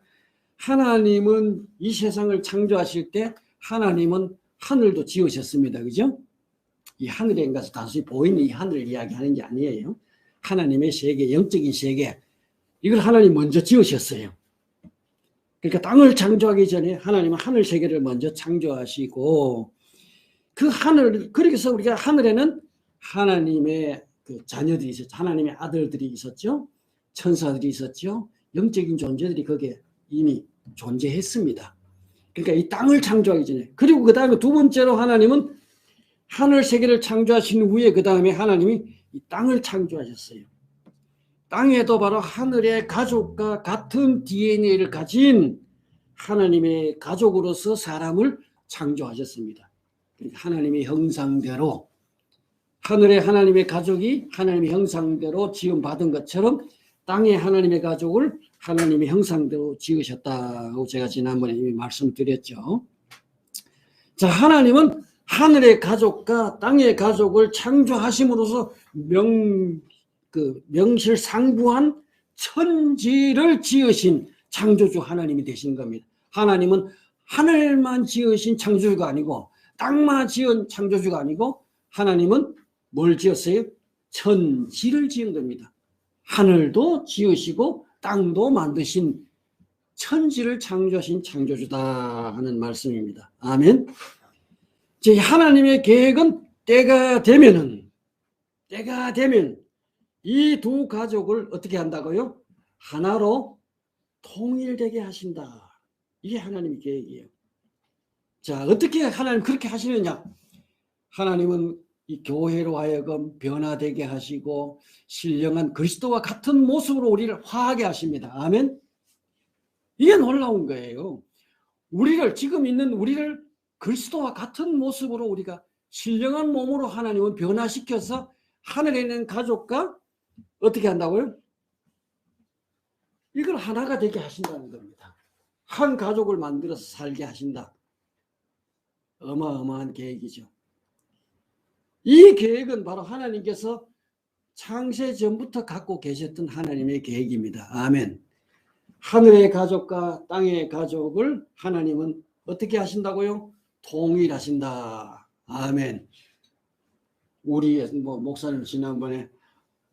하나님은 이 세상을 창조하실 때 하나님은 하늘도 지으셨습니다. 그죠? 이 하늘에 가서 단순히 보이는 이 하늘을 이야기하는 게 아니에요. 하나님의 세계, 영적인 세계, 이걸 하나님 먼저 지으셨어요. 그러니까 땅을 창조하기 전에 하나님은 하늘 세계를 먼저 창조하시고, 그 하늘, 그래서 우리가 하늘에는 하나님의 그 자녀들이 있었죠. 하나님의 아들들이 있었죠. 천사들이 있었죠. 영적인 존재들이 거기에 이미 존재했습니다. 그러니까 이 땅을 창조하기 전에, 그리고 그 다음에 두 번째로 하나님은 하늘 세계를 창조하신 후에 그 다음에 하나님이 이 땅을 창조하셨어요. 땅에도 바로 하늘의 가족과 같은 DNA를 가진 하나님의 가족으로서 사람을 창조하셨습니다. 그러니까 하나님의 형상대로, 하늘의 하나님의 가족이 하나님의 형상대로 지음받은 것처럼 땅의 하나님의 가족을 하나님의 형상대로 지으셨다고 제가 지난번에 이미 말씀드렸죠. 자, 하나님은 하늘의 가족과 땅의 가족을 창조하심으로써 명실상부한 천지를 지으신 창조주 하나님이 되신 겁니다. 하나님은 하늘만 지으신 창조주가 아니고 땅만 지은 창조주가 아니고 하나님은 뭘 지었어요? 천지를 지은 겁니다. 하늘도 지으시고 땅도 만드신 천지를 창조하신 창조주다 하는 말씀입니다. 아멘. 제 하나님의 계획은 때가 되면 이 두 가족을 어떻게 한다고요? 하나로 통일되게 하신다. 이게 하나님의 계획이에요. 자, 어떻게 하나님 그렇게 하시느냐? 하나님은 이 교회로 하여금 변화되게 하시고 신령한 그리스도와 같은 모습으로 우리를 화하게 하십니다. 아멘. 이게 놀라운 거예요. 우리를, 지금 있는 우리를 그리스도와 같은 모습으로 우리가 신령한 몸으로 하나님은 변화시켜서 하늘에 있는 가족과 어떻게 한다고요? 이걸 하나가 되게 하신다는 겁니다. 한 가족을 만들어서 살게 하신다. 어마어마한 계획이죠. 이 계획은 바로 하나님께서 창세 전부터 갖고 계셨던 하나님의 계획입니다. 아멘. 하늘의 가족과 땅의 가족을 하나님은 어떻게 하신다고요? 통일하신다. 아멘. 우리의 목사님 지난번에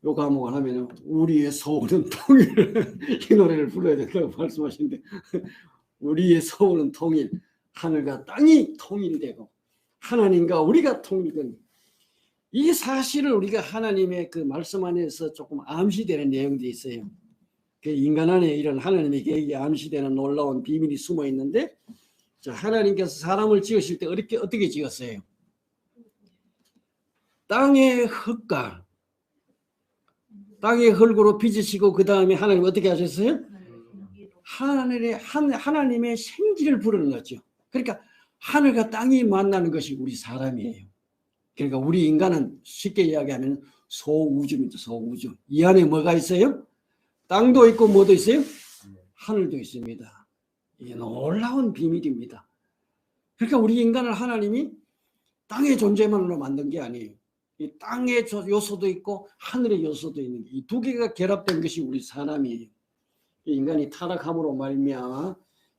요 과목을 하면 우리의 소원은 통일 이 노래를 불러야 된다고 말씀하시는데 우리의 소원은 통일, 하늘과 땅이 통일되고 하나님과 우리가 통일된 이 사실을 우리가 하나님의 그 말씀 안에서 조금 암시되는 내용들이 있어요. 그 인간 안에 이런 하나님의 계획이 암시되는 놀라운 비밀이 숨어 있는데, 자, 하나님께서 사람을 지으실 때 어떻게 지었어요? 땅의 흙과 땅의 흙으로 빚으시고 그 다음에 하나님 어떻게 하셨어요? 하나님의 생기를 불어넣었죠. 그러니까 하늘과 땅이 만나는 것이 우리 사람이에요. 그러니까 우리 인간은 쉽게 이야기하면 소우주입니다. 소우주. 이 안에 뭐가 있어요? 땅도 있고 뭐도 있어요? 하늘도 있습니다. 이게 놀라운 비밀입니다. 그러니까 우리 인간을 하나님이 땅의 존재만으로 만든 게 아니에요. 이 땅의 요소도 있고 하늘의 요소도 있는 이 두 개가 결합된 것이 우리 사람이에요. 인간이 타락함으로 말미암아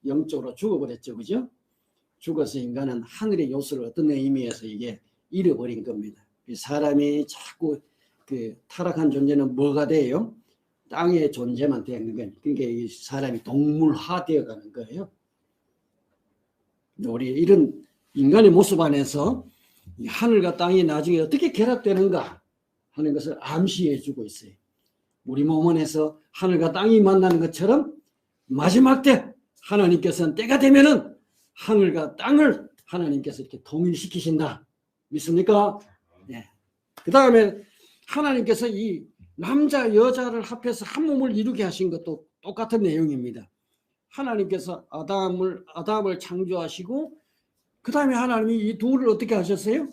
영적으로 죽어버렸죠. 그죠? 죽어서 인간은 하늘의 요소를 어떤 의미에서 이게 잃어버린 겁니다. 사람이 자꾸 그 타락한 존재는 뭐가 돼요? 땅의 존재만 되는 거예요. 그러니까 이 사람이 동물화 되어가는 거예요. 우리 이런 인간의 모습 안에서 이 하늘과 땅이 나중에 어떻게 결합되는가 하는 것을 암시해 주고 있어요. 우리 몸 안에서 하늘과 땅이 만나는 것처럼 마지막 때 하나님께서는 때가 되면은 하늘과 땅을 하나님께서 이렇게 통일시키신다. 믿습니까? 네. 그 다음에 하나님께서 이 남자 여자를 합해서 한 몸을 이루게 하신 것도 똑같은 내용입니다. 하나님께서 아담을 창조하시고 그 다음에 하나님이 이 둘을 어떻게 하셨어요?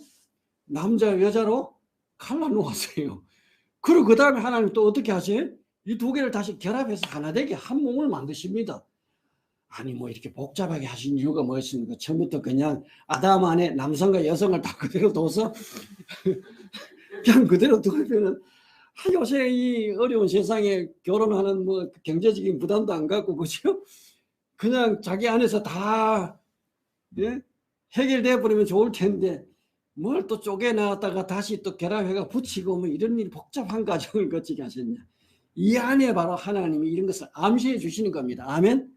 남자 여자로 갈라놓았어요. 그리고 그 다음에 하나님 또 어떻게 하세요? 이 두 개를 다시 결합해서 하나 되게 한 몸을 만드십니다. 아니 뭐 이렇게 복잡하게 하신 이유가 뭐였습니까? 처음부터 그냥 아담 안에 남성과 여성을 다 그대로 둬서 그냥 그대로 두면은 요새 이 어려운 세상에 결혼하는 뭐 경제적인 부담도 안 갖고 그죠? 그냥 자기 안에서 다 예? 해결돼 버리면 좋을 텐데 뭘 또 쪼개놨다가 다시 또 결합해가 붙이고 뭐 이런 일 복잡한 과정을 거치게 하셨냐. 이 안에 바로 하나님이 이런 것을 암시해 주시는 겁니다. 아멘.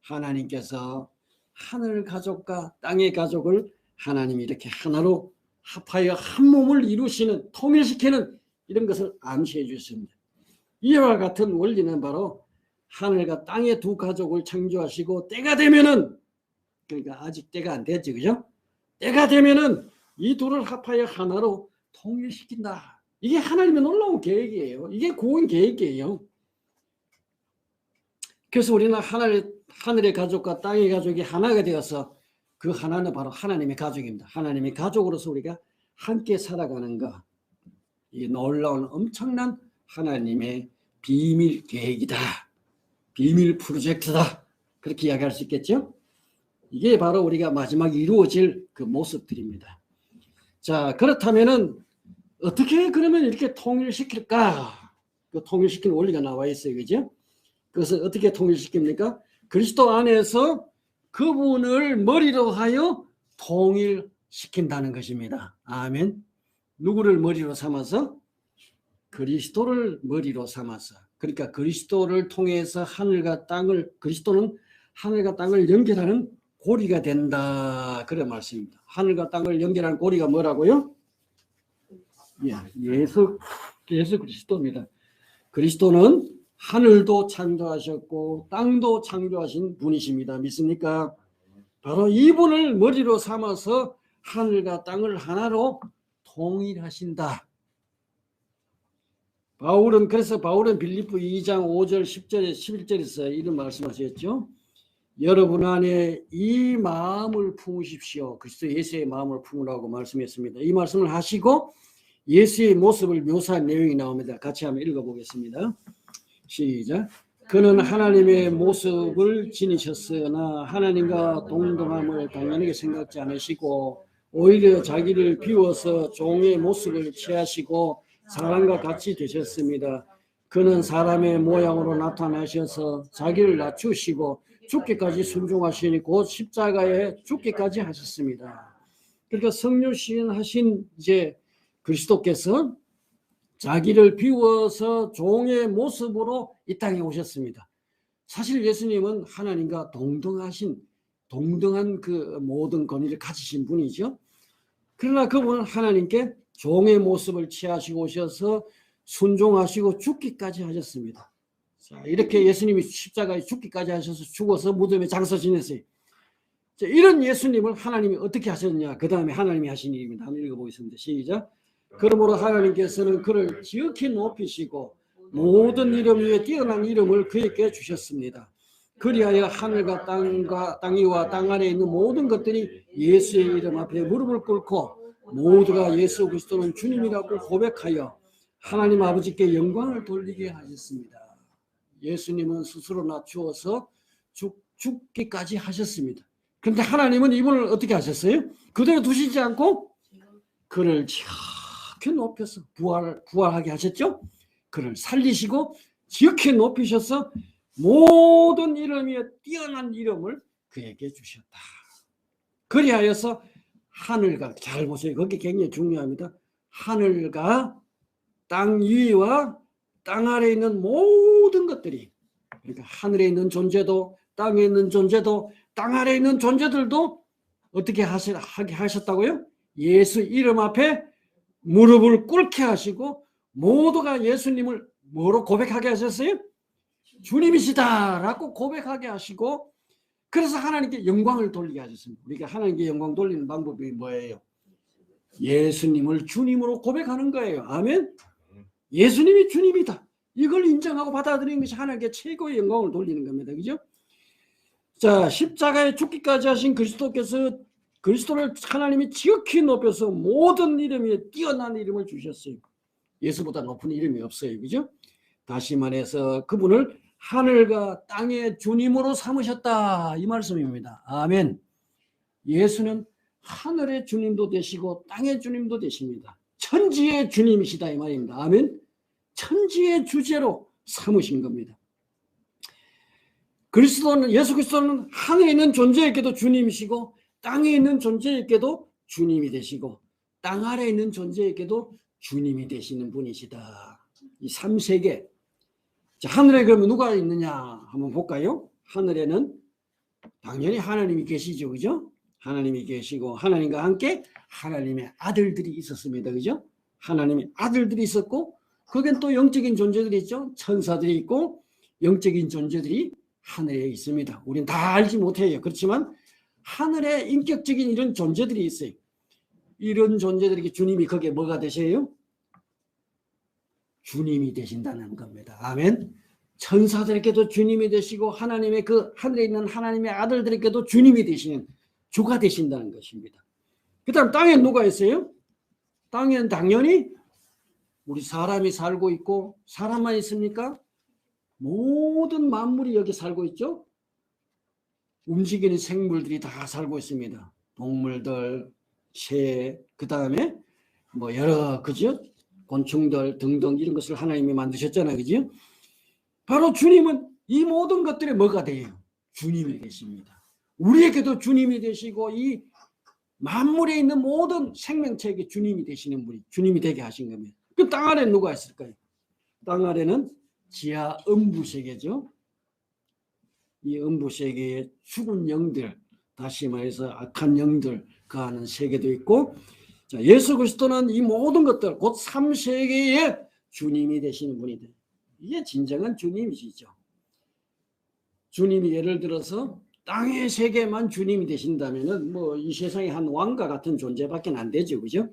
하나님께서 하늘 가족과 땅의 가족을 하나님이 이렇게 하나로 합하여 한 몸을 이루시는, 통일시키는 이런 것을 암시해 주셨습니다. 이와 같은 원리는 바로 하늘과 땅의 두 가족을 창조하시고 때가 되면은, 그러니까 아직 때가 안 됐지, 그죠? 때가 되면은 이 둘을 합하여 하나로 통일시킨다. 이게 하나님의 놀라운 계획이에요. 이게 구원 계획이에요. 그래서 우리는 하늘의 가족과 땅의 가족이 하나가 되어서 그 하나는 바로 하나님의 가족입니다. 하나님의 가족으로서 우리가 함께 살아가는 것. 이 놀라운 엄청난 하나님의 비밀 계획이다. 비밀 프로젝트다. 그렇게 이야기할 수 있겠죠? 이게 바로 우리가 마지막에 이루어질 그 모습들입니다. 자, 그렇다면은 어떻게 그러면 이렇게 통일시킬까? 그 통일시키는 원리가 나와 있어요. 그죠? 그것을 어떻게 통일시킵니까? 그리스도 안에서 그분을 머리로 하여 통일시킨다는 것입니다. 아멘. 누구를 머리로 삼아서? 그리스도를 머리로 삼아서. 그러니까 그리스도를 통해서 하늘과 땅을, 그리스도는 하늘과 땅을 연결하는 고리가 된다. 그런 말씀입니다. 하늘과 땅을 연결하는 고리가 뭐라고요? 예수 그리스도입니다. 그리스도는 하늘도 창조하셨고 땅도 창조하신 분이십니다. 믿습니까? 바로 이분을 머리로 삼아서 하늘과 땅을 하나로 통일하신다. 그래서 바울은 빌립보 2장 5절 10절에 11절에서 이런 말씀하셨죠. 여러분 안에 이 마음을 품으십시오. 그리스도 예수의 마음을 품으라고 말씀했습니다. 이 말씀을 하시고 예수의 모습을 묘사한 내용이 나옵니다. 같이 한번 읽어보겠습니다. 시작. 그는 하나님의 모습을 지니셨으나 하나님과 동등함을 당연하게 생각지 않으시고 오히려 자기를 비워서 종의 모습을 취하시고 사람과 같이 되셨습니다. 그는 사람의 모양으로 나타나셔서 자기를 낮추시고 죽기까지 순종하시니 곧 십자가에 죽기까지 하셨습니다. 그러니까 성육신하신 이제 그리스도께서 자기를 비워서 종의 모습으로 이 땅에 오셨습니다. 사실 예수님은 하나님과 동등한 그 모든 권위를 가지신 분이죠. 그러나 그분은 하나님께 종의 모습을 취하시고 오셔서 순종하시고 죽기까지 하셨습니다. 자, 이렇게 예수님이 십자가에 죽기까지 하셔서 죽어서 무덤에 장사 지냈어요. 자, 이런 예수님을 하나님이 어떻게 하셨냐? 그 다음에 하나님이 하신 일입니다. 한번 읽어보겠습니다. 시작. 그러므로 하나님께서는 그를 지극히 높이시고 모든 이름 위에 뛰어난 이름을 그에게 주셨습니다. 그리하여 하늘과 땅이와 땅 안에 있는 모든 것들이 예수의 이름 앞에 무릎을 꿇고 모두가 예수 그리스도는 주님이라고 고백하여 하나님 아버지께 영광을 돌리게 하셨습니다. 예수님은 스스로 낮추어서 죽기까지 하셨습니다. 그런데 하나님은 이분을 어떻게 하셨어요? 그대로 두시지 않고 그를 지극히 높여서 부활하게 하셨죠. 그를 살리시고 지극히 높이셔서 모든 이름 위에 뛰어난 이름을 그에게 주셨다. 그리하여서 하늘과, 잘 보세요. 그게 굉장히 중요합니다. 하늘과 땅 위와 땅 아래에 있는 모든 것들이, 그러니까 하늘에 있는 존재도 땅에 있는 존재도 땅 아래에 있는 존재들도 어떻게 하게 하셨다고요? 예수 이름 앞에 무릎을 꿇게 하시고 모두가 예수님을 뭐로 고백하게 하셨어요? 주님이시다라고 고백하게 하시고, 그래서 하나님께 영광을 돌리게 하셨습니다. 우리가 하나님께 영광 돌리는 방법이 뭐예요? 예수님을 주님으로 고백하는 거예요. 아멘. 예수님이 주님이다. 이걸 인정하고 받아들이는 것이 하나님께 최고의 영광을 돌리는 겁니다. 그죠? 자, 십자가에 죽기까지 하신 그리스도께서 그리스도를 하나님이 지극히 높여서 모든 이름 위에 뛰어난 이름을 주셨어요. 예수보다 높은 이름이 없어요. 그죠? 다시 말해서 그분을 하늘과 땅의 주님으로 삼으셨다, 이 말씀입니다. 아멘. 예수는 하늘의 주님도 되시고 땅의 주님도 되십니다. 천지의 주님이시다, 이 말입니다. 아멘. 천지의 주제로 삼으신 겁니다. 예수 그리스도는 하늘에 있는 존재에게도 주님이시고 땅에 있는 존재에게도 주님이 되시고 땅 아래에 있는 존재에게도 주님이 되시는 분이시다. 이 3세계. 자, 하늘에 그러면 누가 있느냐 한번 볼까요? 하늘에는 당연히 하나님이 계시죠. 그죠? 하나님이 계시고 하나님과 함께 하나님의 아들들이 있었습니다. 그죠? 하나님의 아들들이 있었고 거기엔 또 영적인 존재들이 있죠. 천사들이 있고 영적인 존재들이 하늘에 있습니다. 우리는 다 알지 못해요. 그렇지만 하늘에 인격적인 이런 존재들이 있어요. 이런 존재들에게 주님이 거기에 뭐가 되세요? 주님이 되신다는 겁니다. 아멘. 천사들에게도 주님이 되시고 하나님의 그 하늘에 있는 하나님의 아들들에게도 주님이 되시는 주가 되신다는 것입니다. 그 다음 땅에 누가 있어요? 땅에는 당연히 우리 사람이 살고 있고 사람만 있습니까? 모든 만물이 여기 살고 있죠. 움직이는 생물들이 다 살고 있습니다. 동물들, 새, 그 다음에 뭐 여러 그죠? 곤충들 등등 이런 것을 하나님이 만드셨잖아요. 그죠? 바로 주님은 이 모든 것들이 뭐가 돼요? 주님이 되십니다. 우리에게도 주님이 되시고 이 만물에 있는 모든 생명체에게 주님이 되시는 분이 주님이 되게 하신 겁니다. 그 땅 아래는 누가 있을까요? 땅 아래는 지하 음부세계죠. 이 음부세계에 죽은 영들, 다시 말해서 악한 영들 거하는 세계도 있고, 자, 예수 그리스도는 이 모든 것들 곧 3세계의 주님이 되시는 분이 돼요. 이게 진정한 주님이시죠. 주님이 예를 들어서 땅의 세계만 주님이 되신다면은 뭐 이 세상에 한 왕과 같은 존재밖에 안 되죠. 그죠?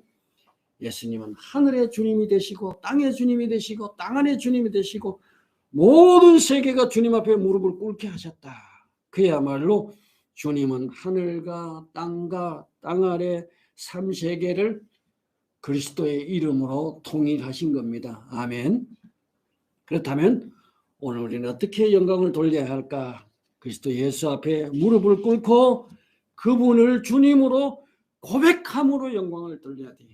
예수님은 하늘의 주님이 되시고 땅의 주님이 되시고 땅 안의 주님이 되시고 모든 세계가 주님 앞에 무릎을 꿇게 하셨다. 그야말로 주님은 하늘과 땅과 땅 아래 3세계를 그리스도의 이름으로 통일하신 겁니다. 아멘. 그렇다면 오늘 우리는 어떻게 영광을 돌려야 할까? 그리스도 예수 앞에 무릎을 꿇고 그분을 주님으로 고백함으로 영광을 돌려야 돼요.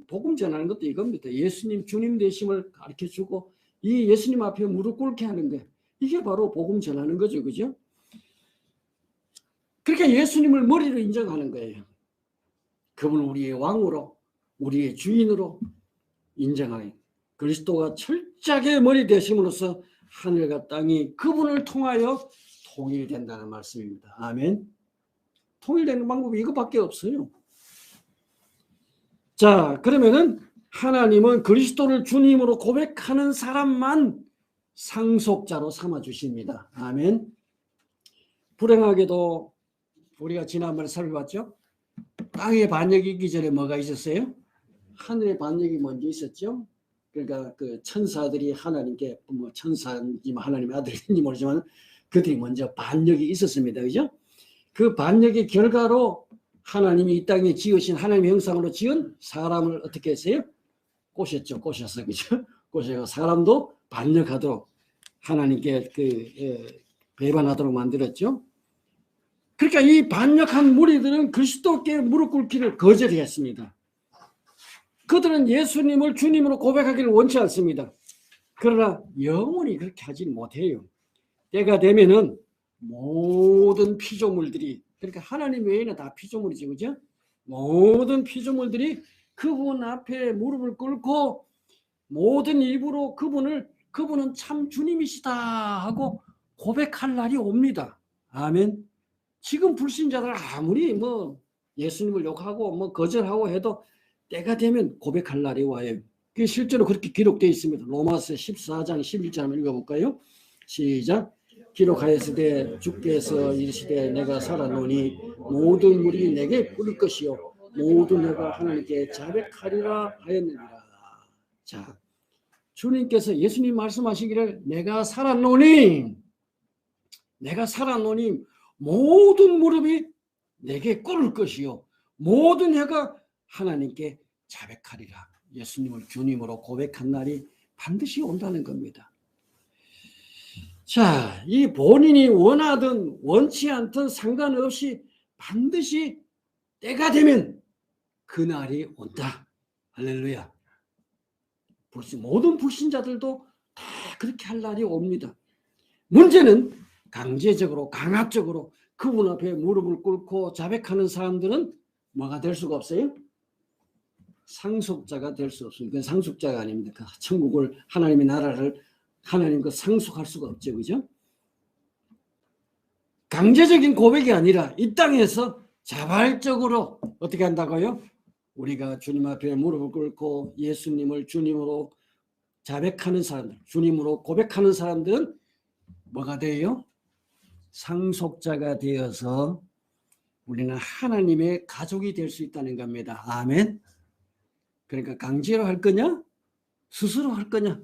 복음 전하는 것도 이겁니다. 예수님 주님 되심을 가르쳐주고 이 예수님 앞에 무릎 꿇게 하는 게 이게 바로 복음 전하는 거죠. 그죠? 그렇게 예수님을 머리로 인정하는 거예요. 그분을 우리의 왕으로 우리의 주인으로 인정하는 그리스도가 철저하게 머리 되심으로써 하늘과 땅이 그분을 통하여 통일된다는 말씀입니다. 아멘. 통일되는 방법이 이것밖에 없어요. 자, 그러면은 하나님은 그리스도를 주님으로 고백하는 사람만 상속자로 삼아 주십니다. 아멘. 불행하게도 우리가 지난번에 살펴봤죠. 땅에 반역이 있기 전에 뭐가 있었어요? 하늘의 반역이 먼저 있었죠. 그러니까 그 천사들이 하나님께 뭐 천사인지 하나님의 아들인지 모르지만 그들이 먼저 반역이 있었습니다. 그죠? 그 반역의 결과로 하나님이 이 땅에 지으신 하나님의 형상으로 지은 사람을 어떻게 했어요? 꼬셨죠. 꼬셔서 그죠? 꼬셔서 사람도 반역하도록 하나님께 배반하도록 만들었죠. 그러니까 이 반역한 무리들은 그리스도께 무릎 꿇기를 거절했습니다. 그들은 예수님을 주님으로 고백하기를 원치 않습니다. 그러나 영원히 그렇게 하지 못해요. 때가 되면은 모든 피조물들이, 그러니까 하나님 외에는 다 피조물이죠. 그죠? 모든 피조물들이 그분 앞에 무릎을 꿇고 모든 입으로 그분은 참 주님이시다 하고 고백할 날이 옵니다. 아멘. 지금 불신자들 아무리 뭐 예수님을 욕하고 뭐 거절하고 해도 때가 되면 고백할 날이 와요. 그게 실제로 그렇게 기록되어 있습니다. 로마서 14장 11절 한번 읽어볼까요? 시작. 기록하였으되 주께서 이르시되 내가 살아노니 모든 물이 내게 뿌릴 것이요 모든 해가 하나님께 자백하리라 하였느니라. 자, 주님께서 예수님 말씀하시기를 내가 살아노니 모든 무릎이 내게 꿇을 것이요 모든 혀가 하나님께 자백하리라. 예수님을 주님으로 고백한 날이 반드시 온다는 겁니다. 자, 이 본인이 원하든 원치 않든 상관없이 반드시 때가 되면 그날이 온다. 할렐루야. 모든 불신자들도 다 그렇게 할 날이 옵니다. 문제는 강제적으로 강압적으로 그분 앞에 무릎을 꿇고 자백하는 사람들은 뭐가 될 수가 없어요? 상속자가 될 수 없습니다. 상속자가 아닙니다. 천국을 하나님의 나라를 하나님과 상속할 수가 없죠. 그죠? 강제적인 고백이 아니라 이 땅에서 자발적으로 어떻게 한다고요? 우리가 주님 앞에 무릎을 꿇고 예수님을 주님으로 자백하는 사람들, 주님으로 고백하는 사람들은 뭐가 돼요? 상속자가 되어서 우리는 하나님의 가족이 될 수 있다는 겁니다. 아멘. 그러니까 강제로 할 거냐? 스스로 할 거냐?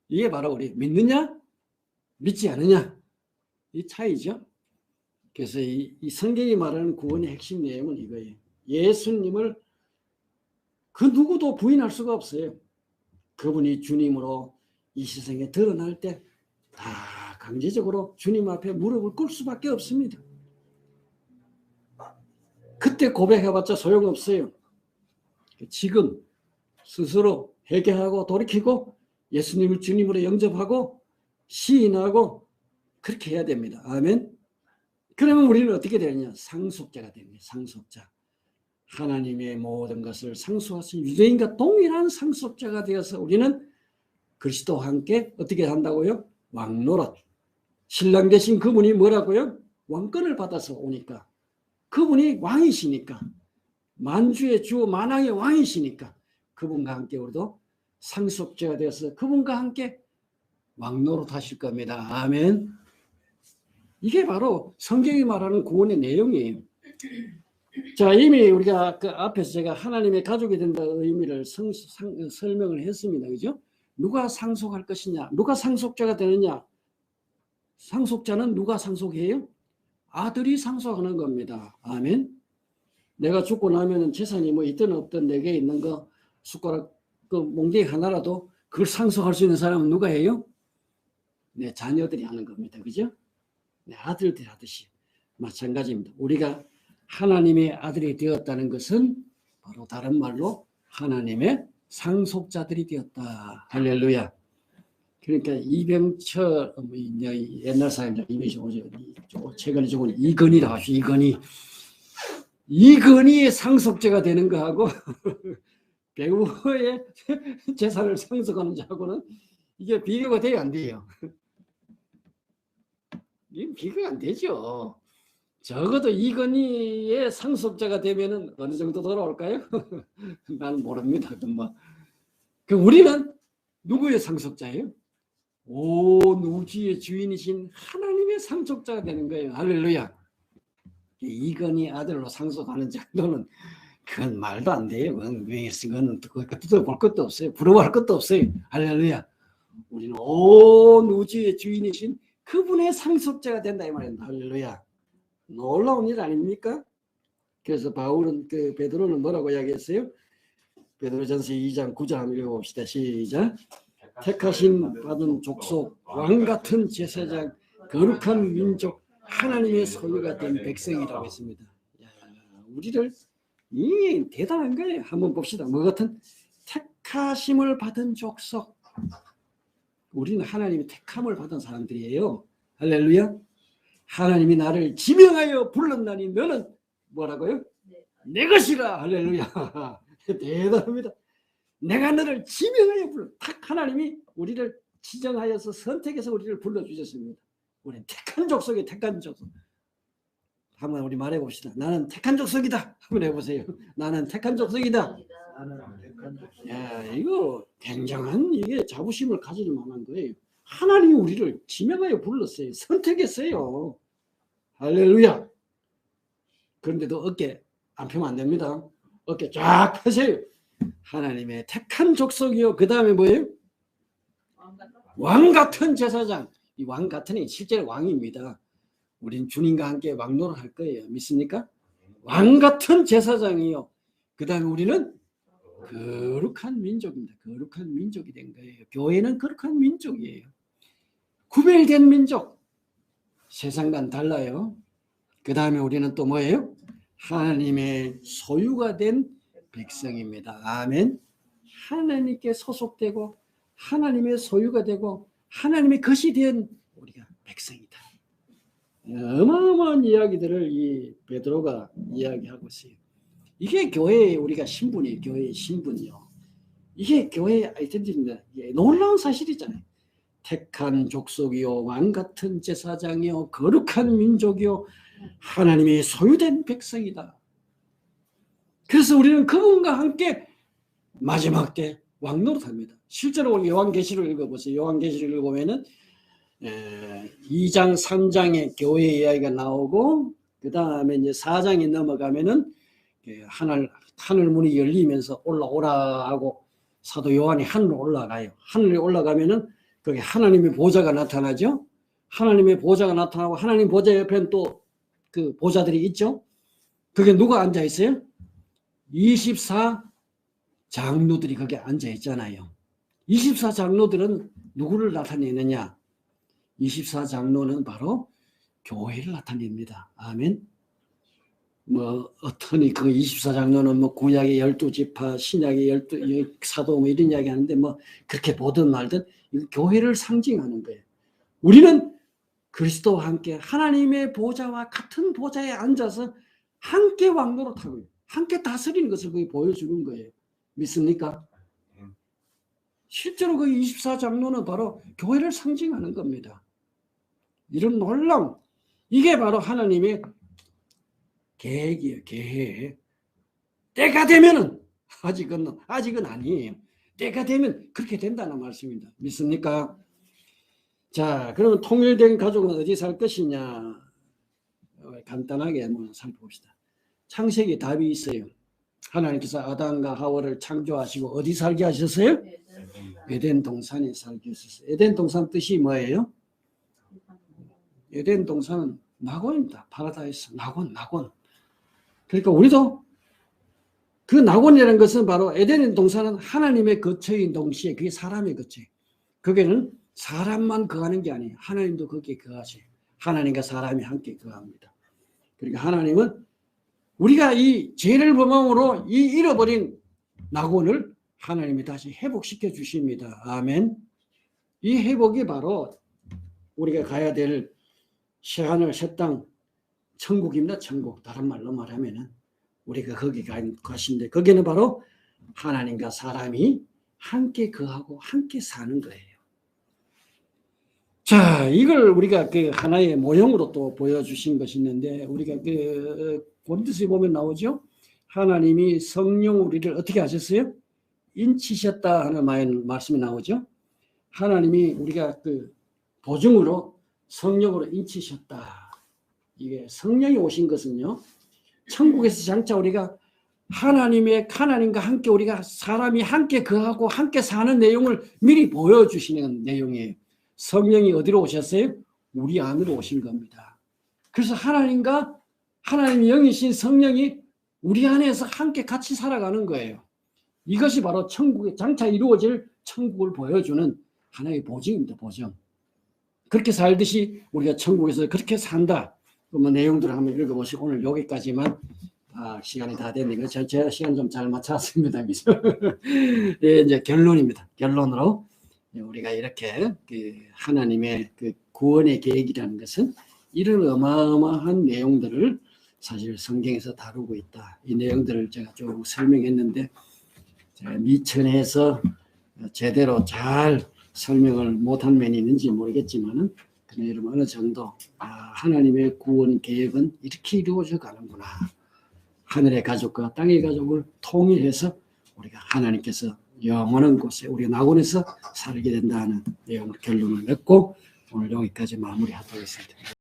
이게 바로 우리 믿느냐? 믿지 않느냐? 이 차이죠. 그래서 이 성경이 말하는 구원의 핵심 내용은 이거예요. 예수님을 그 누구도 부인할 수가 없어요. 그분이 주님으로 이 세상에 드러날 때 다 강제적으로 주님 앞에 무릎을 꿇을 수밖에 없습니다. 그때 고백해봤자 소용없어요. 지금 스스로 회개하고 돌이키고 예수님을 주님으로 영접하고 시인하고 그렇게 해야 됩니다. 아멘. 그러면 우리는 어떻게 되느냐? 상속자가 됩니다. 상속자. 하나님의 모든 것을 상속하신 유대인과 동일한 상속자가 되어서 우리는 그리스도와 함께 어떻게 한다고요? 왕노릇. 신랑 되신 그분이 뭐라고요? 왕권을 받아서 오니까. 그분이 왕이시니까. 만주의 주 만왕의 왕이시니까 그분과 함께 우리도 상속자가 되어서 그분과 함께 왕노릇 하실 겁니다. 아멘. 이게 바로 성경이 말하는 구원의 내용이에요. 자, 이미 우리가 그 앞에서 제가 하나님의 가족이 된다는 의미를 설명을 했습니다. 그죠? 누가 상속할 것이냐? 누가 상속자가 되느냐? 상속자는 누가 상속해요? 아들이 상속하는 겁니다. 아멘. 내가 죽고 나면은 재산이 뭐 있든 없든 내게 있는 거 숟가락 그 몽둥이 하나라도 그걸 상속할 수 있는 사람은 누가 해요? 내 자녀들이 하는 겁니다. 그죠? 내 아들들이 하듯이 마찬가지입니다. 우리가 하나님의 아들이 되었다는 것은 바로 다른 말로 하나님의 상속자들이 되었다. 할렐루야. 그러니까 이병철 옛날 사람들 최근에 죽은 이건희라고 하시죠. 이건희의 상속자가 되는 거하고 배우의 재산을 상속하는 자하고는 이게 비교가 돼야 안 돼요. 이게 비교가 안 되죠. 적어도 이건희의 상속자가 되면은 어느 정도 돌아올까요? 난 모릅니다. 그 우리는 누구의 상속자예요? 온 우주의 주인이신 하나님의 상속자가 되는 거예요. 할렐루야. 이건희 아들로 상속하는 정도는 그건 말도 안 돼요. 그건 뜯어볼 것도 없어요. 부러워할 것도 없어요. 할렐루야. 우리는 온 우주의 주인이신 그분의 상속자가 된다 이 말입니다. 할렐루야. 놀라운 일 아닙니까? 그래서 바울은 베드로는 뭐라고 이야기했어요? 베드로전서 2장 9절 한번 읽어봅시다. 시작. 택하신 받은 족속 왕같은 제사장 거룩한 민족 하나님의 소유가 된 백성이라고 했습니다. 야, 우리를 이 대단한 거예요. 한번 봅시다. 뭐 같은 택하심을 받은 족속. 우리는 하나님의 택함을 받은 사람들이에요. 할렐루야. 하나님이 나를 지명하여 불렀나니 너는 뭐라고요? 내 것이라. 할렐루야. 대단합니다. 내가 너를 지명하여 불러. 하나님이 우리를 지정하여서 선택해서 우리를 불러주셨습니다. 우리는 택한 족속이에요. 택한 족속. 한번 우리 말해봅시다. 나는 택한 족속이다. 한번 해보세요. 나는 택한 족속이다. 야, 이거 굉장한 이게 자부심을 가질 만한 거예요. 하나님이 우리를 지명하여 불렀어요. 선택했어요. 할렐루야. 그런데도 어깨 안 펴면 안 됩니다. 어깨 쫙 펴세요. 하나님의 택한 족속이요. 그 다음에 뭐예요? 왕 같은 제사장. 이 왕 같은 이 실제로 왕입니다. 우린 주님과 함께 왕노를 할 거예요. 믿습니까? 왕 같은 제사장이요. 그 다음에 우리는 거룩한 민족입니다. 거룩한 민족이 된 거예요. 교회는 거룩한 민족이에요. 구별된 민족. 세상과는 달라요. 그 다음에 우리는 또 뭐예요? 하나님의 소유가 된 백성입니다. 아멘. 하나님께 소속되고 하나님의 소유가 되고 하나님의 것이 된 우리가 백성이다. 어마어마한 이야기들을 이 베드로가 이야기하고 있어요. 이게 교회의 우리가 신분이에요. 교회의 신분이요. 이게 교회의 아이덴티티입니다. 놀라운 사실이잖아요. 택한 족속이요, 왕 같은 제사장이요, 거룩한 민족이요, 하나님의 소유된 백성이다. 그래서 우리는 그분과 함께 마지막 때 왕노릇합니다. 실제로 요한계시를 읽어보세요. 요한계시를 읽어보면은 2장, 3장에 교회 이야기가 나오고 그 다음에 이제 4장이 넘어가면은 하늘 문이 열리면서 올라오라 하고 사도 요한이 하늘로 올라가요. 하늘에 올라가면은 거기 하나님의 보좌가 나타나죠. 하나님의 보좌가 나타나고 하나님 보좌 옆에는 또 그 보좌들이 있죠. 그게 누가 앉아 있어요? 24 장로들이 거기에 앉아 있잖아요. 24 장로들은 누구를 나타내느냐? 24 장로는 바로 교회를 나타냅니다. 아멘. 뭐 어떠니 그 24 장로는 뭐 구약의 12지파, 신약의 12 사도 뭐 이런 이야기 하는데 뭐 그렇게 보든 말든 교회를 상징하는 거예요. 우리는 그리스도와 함께 하나님의 보좌와 같은 보좌에 앉아서 함께 왕노릇하고 함께 다스리는 것을 거기 보여주는 거예요. 믿습니까? 실제로 그 24 장로는 바로 교회를 상징하는 겁니다. 이런 놀라운 이게 바로 하나님의 계획이에요. 계획. 때가 되면은 아직은 아니에요. 때가 되면 그렇게 된다는 말씀입니다. 믿습니까? 자, 그러면 통일된 가족은 어디 살 것이냐? 간단하게 한번 살펴봅시다. 창세기 답이 있어요. 하나님께서 아담과 하와를 창조하시고 어디 살게 하셨어요? 에덴 동산에 살게 하셨어요. 에덴 동산 뜻이 뭐예요? 에덴 동산은 낙원입니다. 파라다이스, 낙원. 그러니까 우리도 그 낙원이라는 것은 바로 에덴 동산은 하나님의 거처인 동시에 그게 사람의 거처예요. 거기는 사람만 거하는 게 아니에요. 하나님도 거기에 거하셔요. 하나님과 사람이 함께 거합니다. 그러니까 하나님은 우리가 이 죄를 범함으로 이 잃어버린 낙원을 하나님이 다시 회복시켜 주십니다. 아멘. 이 회복이 바로 우리가 가야 될 새하늘 새 땅 천국입니다. 천국. 다른 말로 말하면은 우리가 거기 가신데 거기는 바로 하나님과 사람이 함께 거하고 함께 사는 거예요. 자, 이걸 우리가 그 하나의 모형으로 또 보여주신 것이 있는데 우리가 그 고린도서에 보면 나오죠. 하나님이 성령 우리를 어떻게 하셨어요? 인치셨다 하는 말씀이 나오죠. 하나님이 우리가 그 보증으로 성령으로 인치셨다. 이게 성령이 오신 것은요. 천국에서 장차 우리가 하나님과 함께 우리가 사람이 함께 거하고 함께 사는 내용을 미리 보여주시는 내용이에요. 성령이 어디로 오셨어요? 우리 안으로 오신 겁니다. 그래서 하나님과 하나님의 영이신 성령이 우리 안에서 함께 같이 살아가는 거예요. 이것이 바로 천국에 장차 이루어질 천국을 보여주는 하나의 보증입니다. 보증. 그렇게 살듯이 우리가 천국에서 그렇게 산다. 그러면 내용들을 한번 읽어보시고 오늘 여기까지만 시간이 다 됐는데 제가 시간 좀 잘 맞췄습니다. 예, 이제 결론입니다. 결론으로 우리가 이렇게 그 하나님의 그 구원의 계획이라는 것은 이런 어마어마한 내용들을 사실 성경에서 다루고 있다. 이 내용들을 제가 좀 설명했는데 제가 미천에서 제대로 잘 설명을 못한 면이 있는지 모르겠지만은 그냥 여러분 어느 정도 하나님의 구원 계획은 이렇게 이루어져 가는구나. 하늘의 가족과 땅의 가족을 통일해서 우리가 하나님께서 영원한 곳에 우리가 낙원에서 살게 된다는 내용을 결론을 맺고 오늘 여기까지 마무리하도록 하겠습니다.